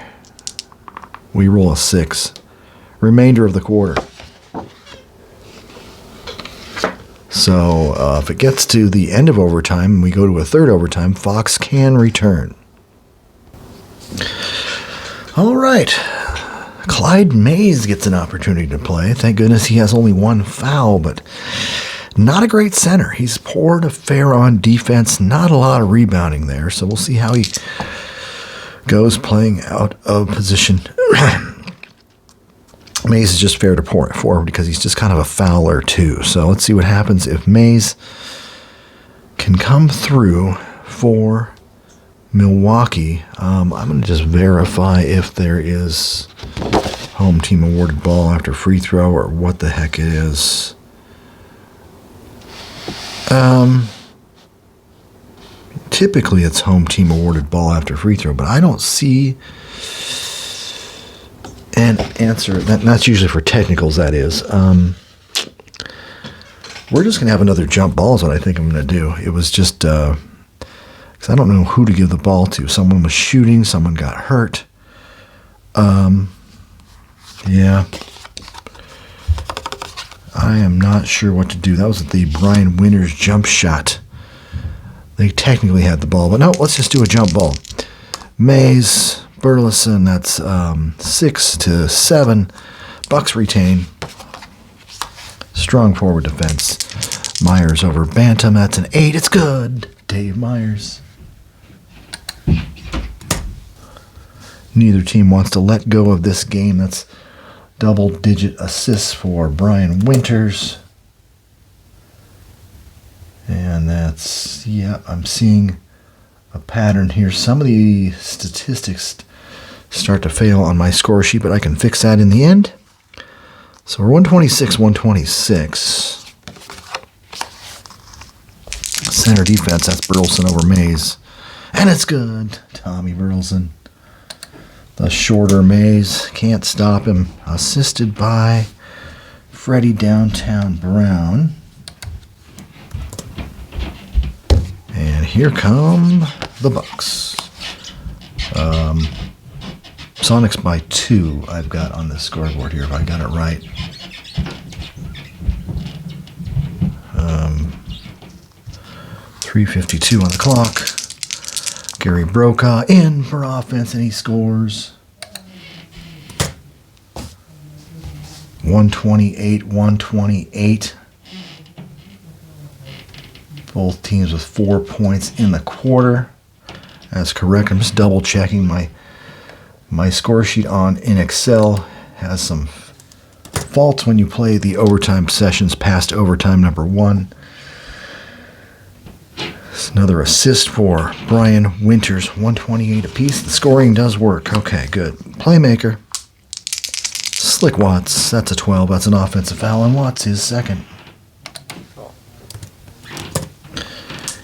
We roll a 6. Remainder of the quarter. So if it gets to the end of overtime and we go to a third overtime, Fox can return. All right. Clyde Mays gets an opportunity to play. Thank goodness he has only 1 foul, but not a great center. He's poor to fair on defense, not a lot of rebounding there, so we'll see how he goes playing out of position. Mays is just fair to forward because he's just kind of a fouler too. So let's see what happens if Mays can come through for Milwaukee. I'm going to just verify if there is home team awarded ball after free throw or what the heck it is. Typically it's home team awarded ball after free throw, but I don't see an answer. That's usually for technicals, that is. We're just going to have another jump ball is what I think I'm going to do. It was just because I don't know who to give the ball to. Someone was shooting. Someone got hurt. Yeah. I am not sure what to do. That was the Brian Winters jump shot. They technically had the ball, but no, let's just do a jump ball. Mays, Burleson, that's 6 to 7. Bucks retain. Strong forward defense. Myers over Bantam, that's an 8. It's good. Dave Myers. Neither team wants to let go of this game. That's double-digit assists for Brian Winters. And that's, yeah, I'm seeing a pattern here. Some of the statistics start to fail on my score sheet, but I can fix that in the end. So we're 126-126. Center defense, that's Burleson over Mays. And it's good. Tommy Burleson. The shorter Mays. Can't stop him. Assisted by Freddie Downtown Brown. And here come the Bucks. Sonics by 2 I've got on the scoreboard here, if I got it right. 3:52 on the clock. Gary Brokaw in for offense, and he scores. 128. Both teams with 4 points in the quarter. That's correct. I'm just double checking my score sheet in Excel has some faults when you play the overtime sessions past overtime number 1. It's another assist for Brian Winters, 128 apiece. The scoring does work. Okay, good. Playmaker, Slick Watts. That's a 12. That's an offensive foul, and Watts is second.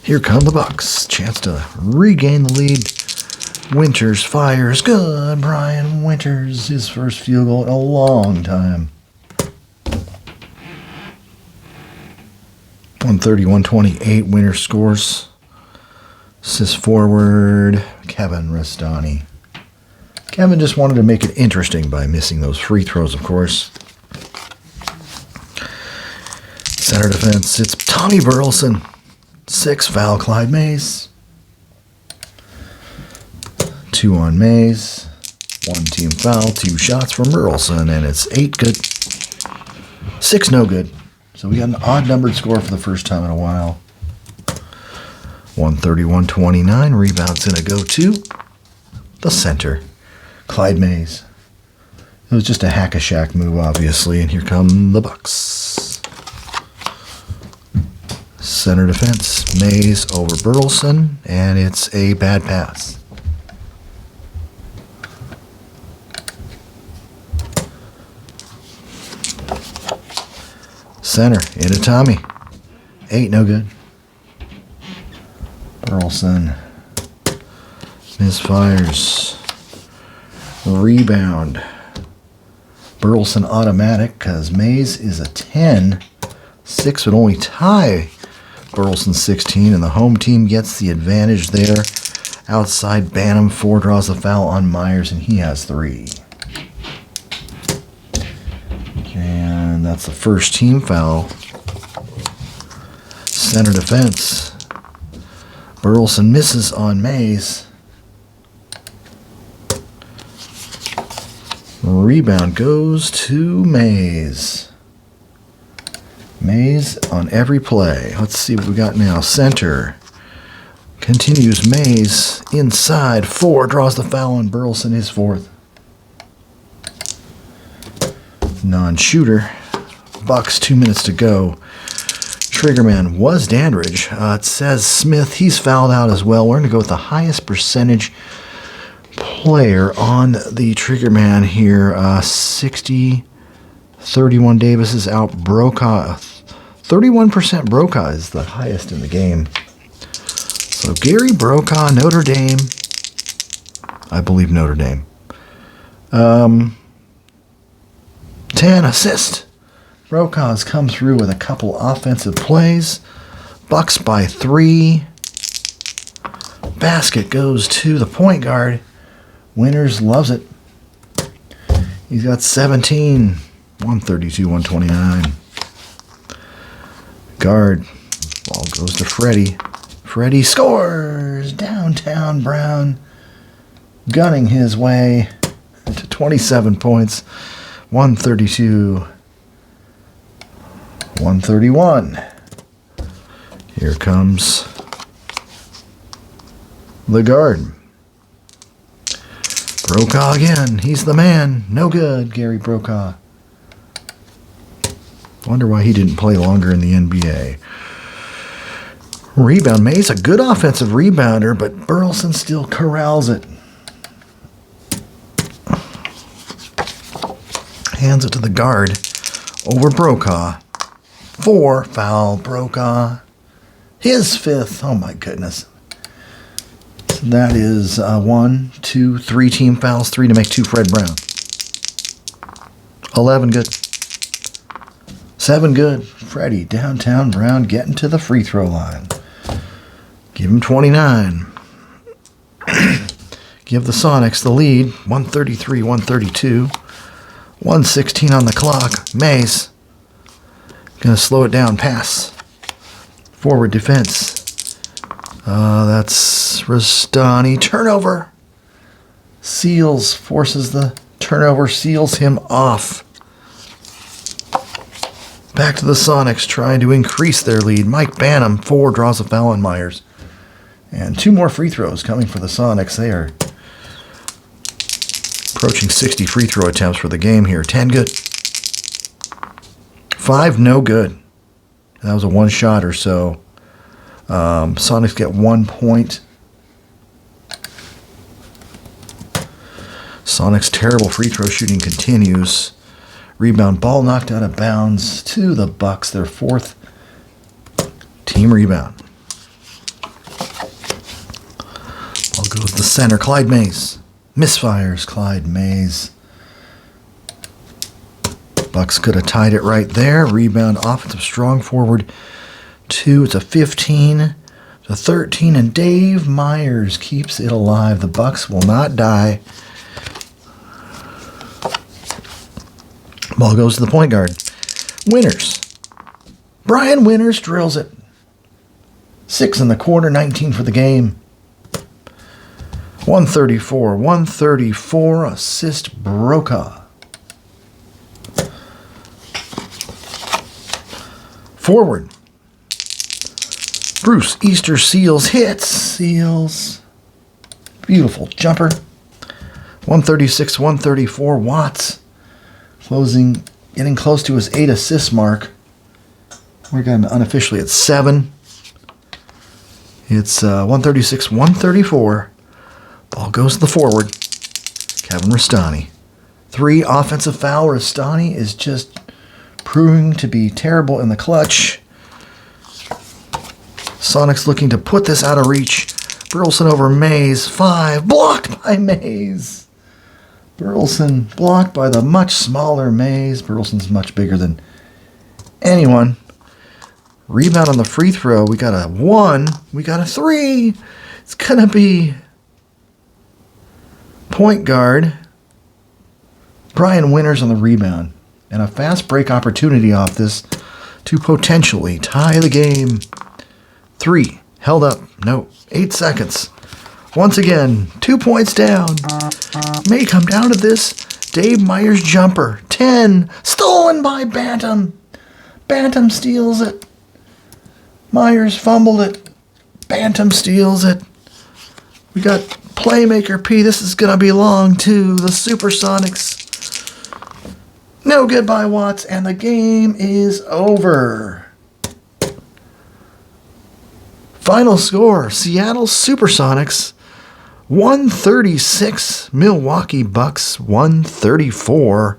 Here come the Bucks. Chance to regain the lead. Winters fires. Good. Brian Winters, his first field goal in a long time. 130-128. Winters scores. Assist forward. Kevin Restani. Kevin just wanted to make it interesting by missing those free throws, of course. Center defense. It's Tommy Burleson. 6 foul, Clyde Mays. 2 on Mays. 1 team foul, 2 shots from Burleson, and it's 8 good. 6 no good. So we got an odd-numbered score for the first time in a while. 130-129. Rebounds in a go-to. The center, Clyde Mays. It was just a hack-a-shack move, obviously, and here come the Bucks. Center defense, Mays over Burleson, and it's a bad pass. Center, into Tommy. 8, no good. Burleson misfires. Rebound. Burleson automatic because Mays is a 10. 6 would only tie Burleson 16, and the home team gets the advantage there. Outside Banham, 4 draws the foul on Myers, and he has 3. And that's the first team foul. Center defense. Burleson misses on Mays. Rebound goes to Mays. Mays on every play. Let's see what we got now. Center. Continues Mays inside. 4 draws the foul on Burleson, his 4th. Non-shooter. Bucks, 2 minutes to go. Triggerman was Dandridge. It says Smith. He's fouled out as well. We're going to go with the highest percentage player on the Triggerman here. 60. 31 Davis is out. Brokaw. 31% Brokaw is the highest in the game. So Gary Brokaw, Notre Dame. I believe Notre Dame. 10 assist. Brokaw's come through with a couple offensive plays. Bucks by 3. Basket goes to the point guard. Winters loves it. He's got 17. 132-129. Guard. Ball goes to Freddie. Freddie scores. Downtown Brown gunning his way to 27 points. 132-131. Here comes the guard. Brokaw again. He's the man. No good, Gary Brokaw. Wonder why he didn't play longer in the NBA. Rebound. Mays, a good offensive rebounder, but Burleson still corrals it. Hands it to the guard over Brokaw. 4 foul Brokaw. His 5th. Oh my goodness. So that is 1, 2, 3 team fouls. 3 to make 2 Fred Brown. 11 good. 7 good. Freddie, Downtown Brown getting to the free throw line. Give him 29. give the Sonics the lead. 133-132. 1:16 on the clock. Mays gonna slow it down. Pass. Forward defense. That's Rastani. Turnover. Seals forces the turnover. Seals him off. Back to the Sonics, trying to increase their lead. Mike Banham, 4, draws a foul on Myers. And 2 more free throws coming for the Sonics. They are approaching 60 free throw attempts for the game here. 10 good. 5 no good. That was a one-shotter, so Sonics get 1 point. Sonics' terrible free throw shooting continues. Rebound, ball knocked out of bounds to the Bucks, their 4th team rebound. Ball goes to the center, Clyde Mays. Misfires, Clyde Mays. Bucks could have tied it right there. Rebound, offensive strong forward. 2, it's a 15, it's a 13, and Dave Myers keeps it alive. The Bucks will not die. Ball goes to the point guard. Winters. Brian Winters drills it. 6 in the quarter, 19 for the game. 134, assist Brokaw. Forward. Bruce Easter Seals hits. Seals. Beautiful jumper. 136-134, Watts. Getting close to his 8 assist mark. We're going unofficially at 7. It's 136-134. Ball goes to the forward. Kevin Rastani. 3 offensive foul. Rastani is just proving to be terrible in the clutch. Sonics looking to put this out of reach. Burleson over Mays. 5. Blocked by Mays. Burleson blocked by the much smaller Mays. Burleson's much bigger than anyone. Rebound on the free throw. We got a 1. We got a 3. It's going to be point guard Brian Winters on the rebound. And a fast break opportunity off this to potentially tie the game. 3. Held up. No. 8 seconds. Once again, 2 points down. May come down to this. Dave Myers jumper. 10. Stolen by Bantam. Bantam steals it. Myers fumbled it. Bantam steals it. We got Playmaker P. This is going to belong to the SuperSonics. No good by Watts, and the game is over. Final score, Seattle SuperSonics 136, Milwaukee Bucks 134.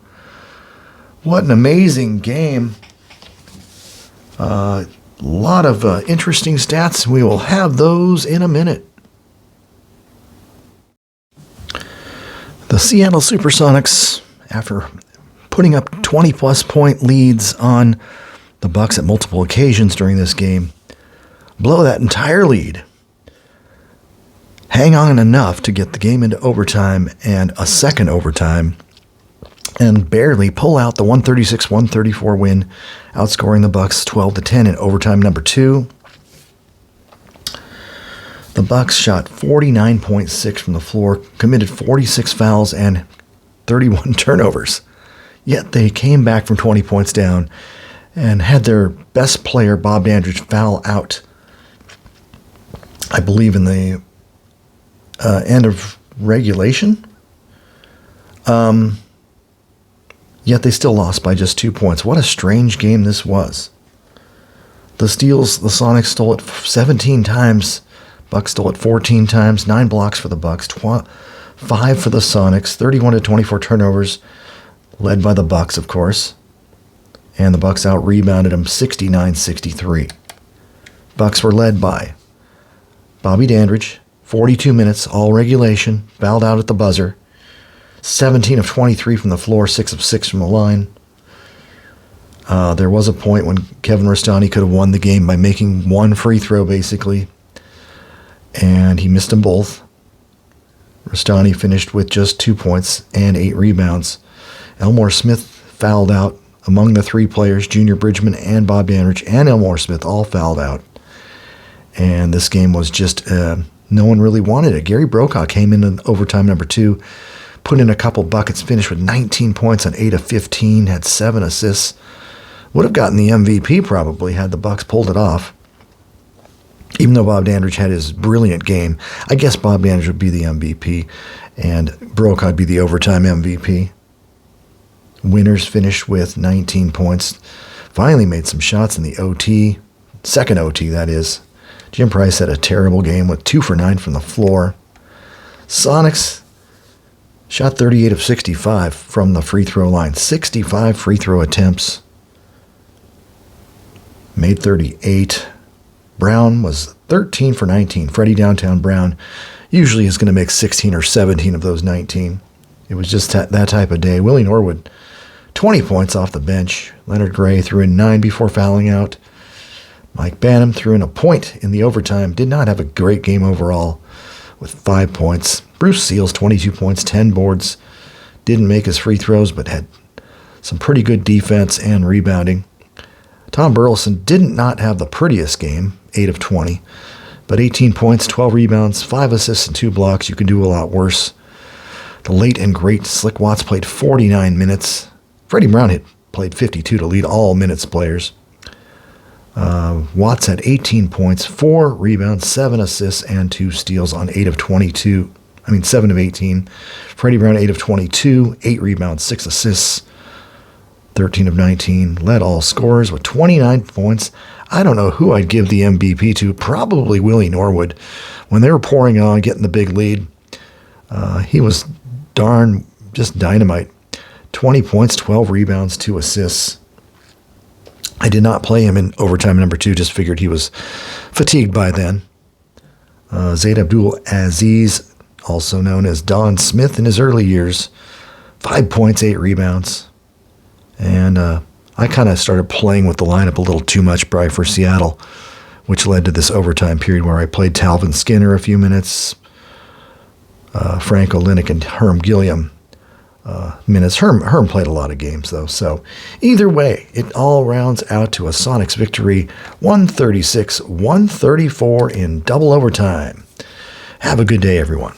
What an amazing game. A lot of interesting stats. We will have those in a minute. The Seattle SuperSonics, after putting up 20-plus point leads on the Bucks at multiple occasions during this game, blow that entire lead, hang on enough to get the game into overtime and a second overtime, and barely pull out the 136-134 win, outscoring the Bucks 12-10 in overtime number 2. The Bucks shot 49.6 from the floor, committed 46 fouls and 31 turnovers. Yet they came back from 20 points down and had their best player, Bob Dandridge, foul out, I believe, in the end of regulation. Yet they still lost by just 2 points. What a strange game this was. The Sonics stole it 17 times. Bucks stole it 14 times. 9 blocks for the Bucks. 5 for the Sonics. 31-24 turnovers, led by the Bucks, of course. And the Bucks out-rebounded them 69-63. Bucks were led by Bobby Dandridge, 42 minutes, all regulation, fouled out at the buzzer. 17 of 23 from the floor, 6 of 6 from the line. There was a point when Kevin Rastani could have won the game by making 1 free throw, basically. And he missed them both. Rastani finished with just 2 points and 8 rebounds. Elmore Smith fouled out. Among the 3 players, Junior Bridgeman and Bob Dandridge and Elmore Smith all fouled out. And this game was just, no one really wanted it. Gary Brokaw came in overtime number 2, put in a couple buckets, finished with 19 points on 8 of 15, had 7 assists. Would have gotten the MVP probably had the Bucks pulled it off. Even though Bob Dandridge had his brilliant game, I guess Bob Dandridge would be the MVP and Brokaw would be the overtime MVP. Winners finished with 19 points. Finally made some shots in the OT. Second OT, that is. Jim Price had a terrible game with 2 for 9 from the floor. Sonics shot 38 of 65 from the free throw line. 65 free throw attempts. Made 38. Brown was 13 for 19. Freddie Downtown Brown usually is going to make 16 or 17 of those 19. It was just that type of day. Willie Norwood, 20 points off the bench. Leonard Gray threw in 9 before fouling out. Mike Bannum threw in a point in the overtime. Did not have a great game overall with 5 points. Bruce Seals, 22 points, 10 boards. Didn't make his free throws, but had some pretty good defense and rebounding. Tom Burleson did not have the prettiest game, 8 of 20, but 18 points, 12 rebounds, 5 assists, and 2 blocks. You can do a lot worse. The late and great Slick Watts played 49 minutes. Freddie Brown played 52 to lead all minutes players. Watts had 18 points, 4 rebounds, 7 assists, and 2 steals on 7 of 18. Freddie Brown, 8 of 22, 8 rebounds, 6 assists, 13 of 19. Led all scorers with 29 points. I don't know who I'd give the MVP to. Probably Willie Norwood. When they were pouring on, getting the big lead, he was just dynamite. 20 points, 12 rebounds, 2 assists. I did not play him in overtime number 2, just figured he was fatigued by then. Zayd Abdul-Aziz, also known as Don Smith in his early years, 5 points, 8 rebounds. And I kind of started playing with the lineup a little too much probably for Seattle, which led to this overtime period where I played Talvin Skinner a few minutes, Frank Olenek and Herm Gilliam minutes. Herm played a lot of games, though. So either way, it all rounds out to a Sonics victory, 136-134 in double overtime. Have a good day, everyone.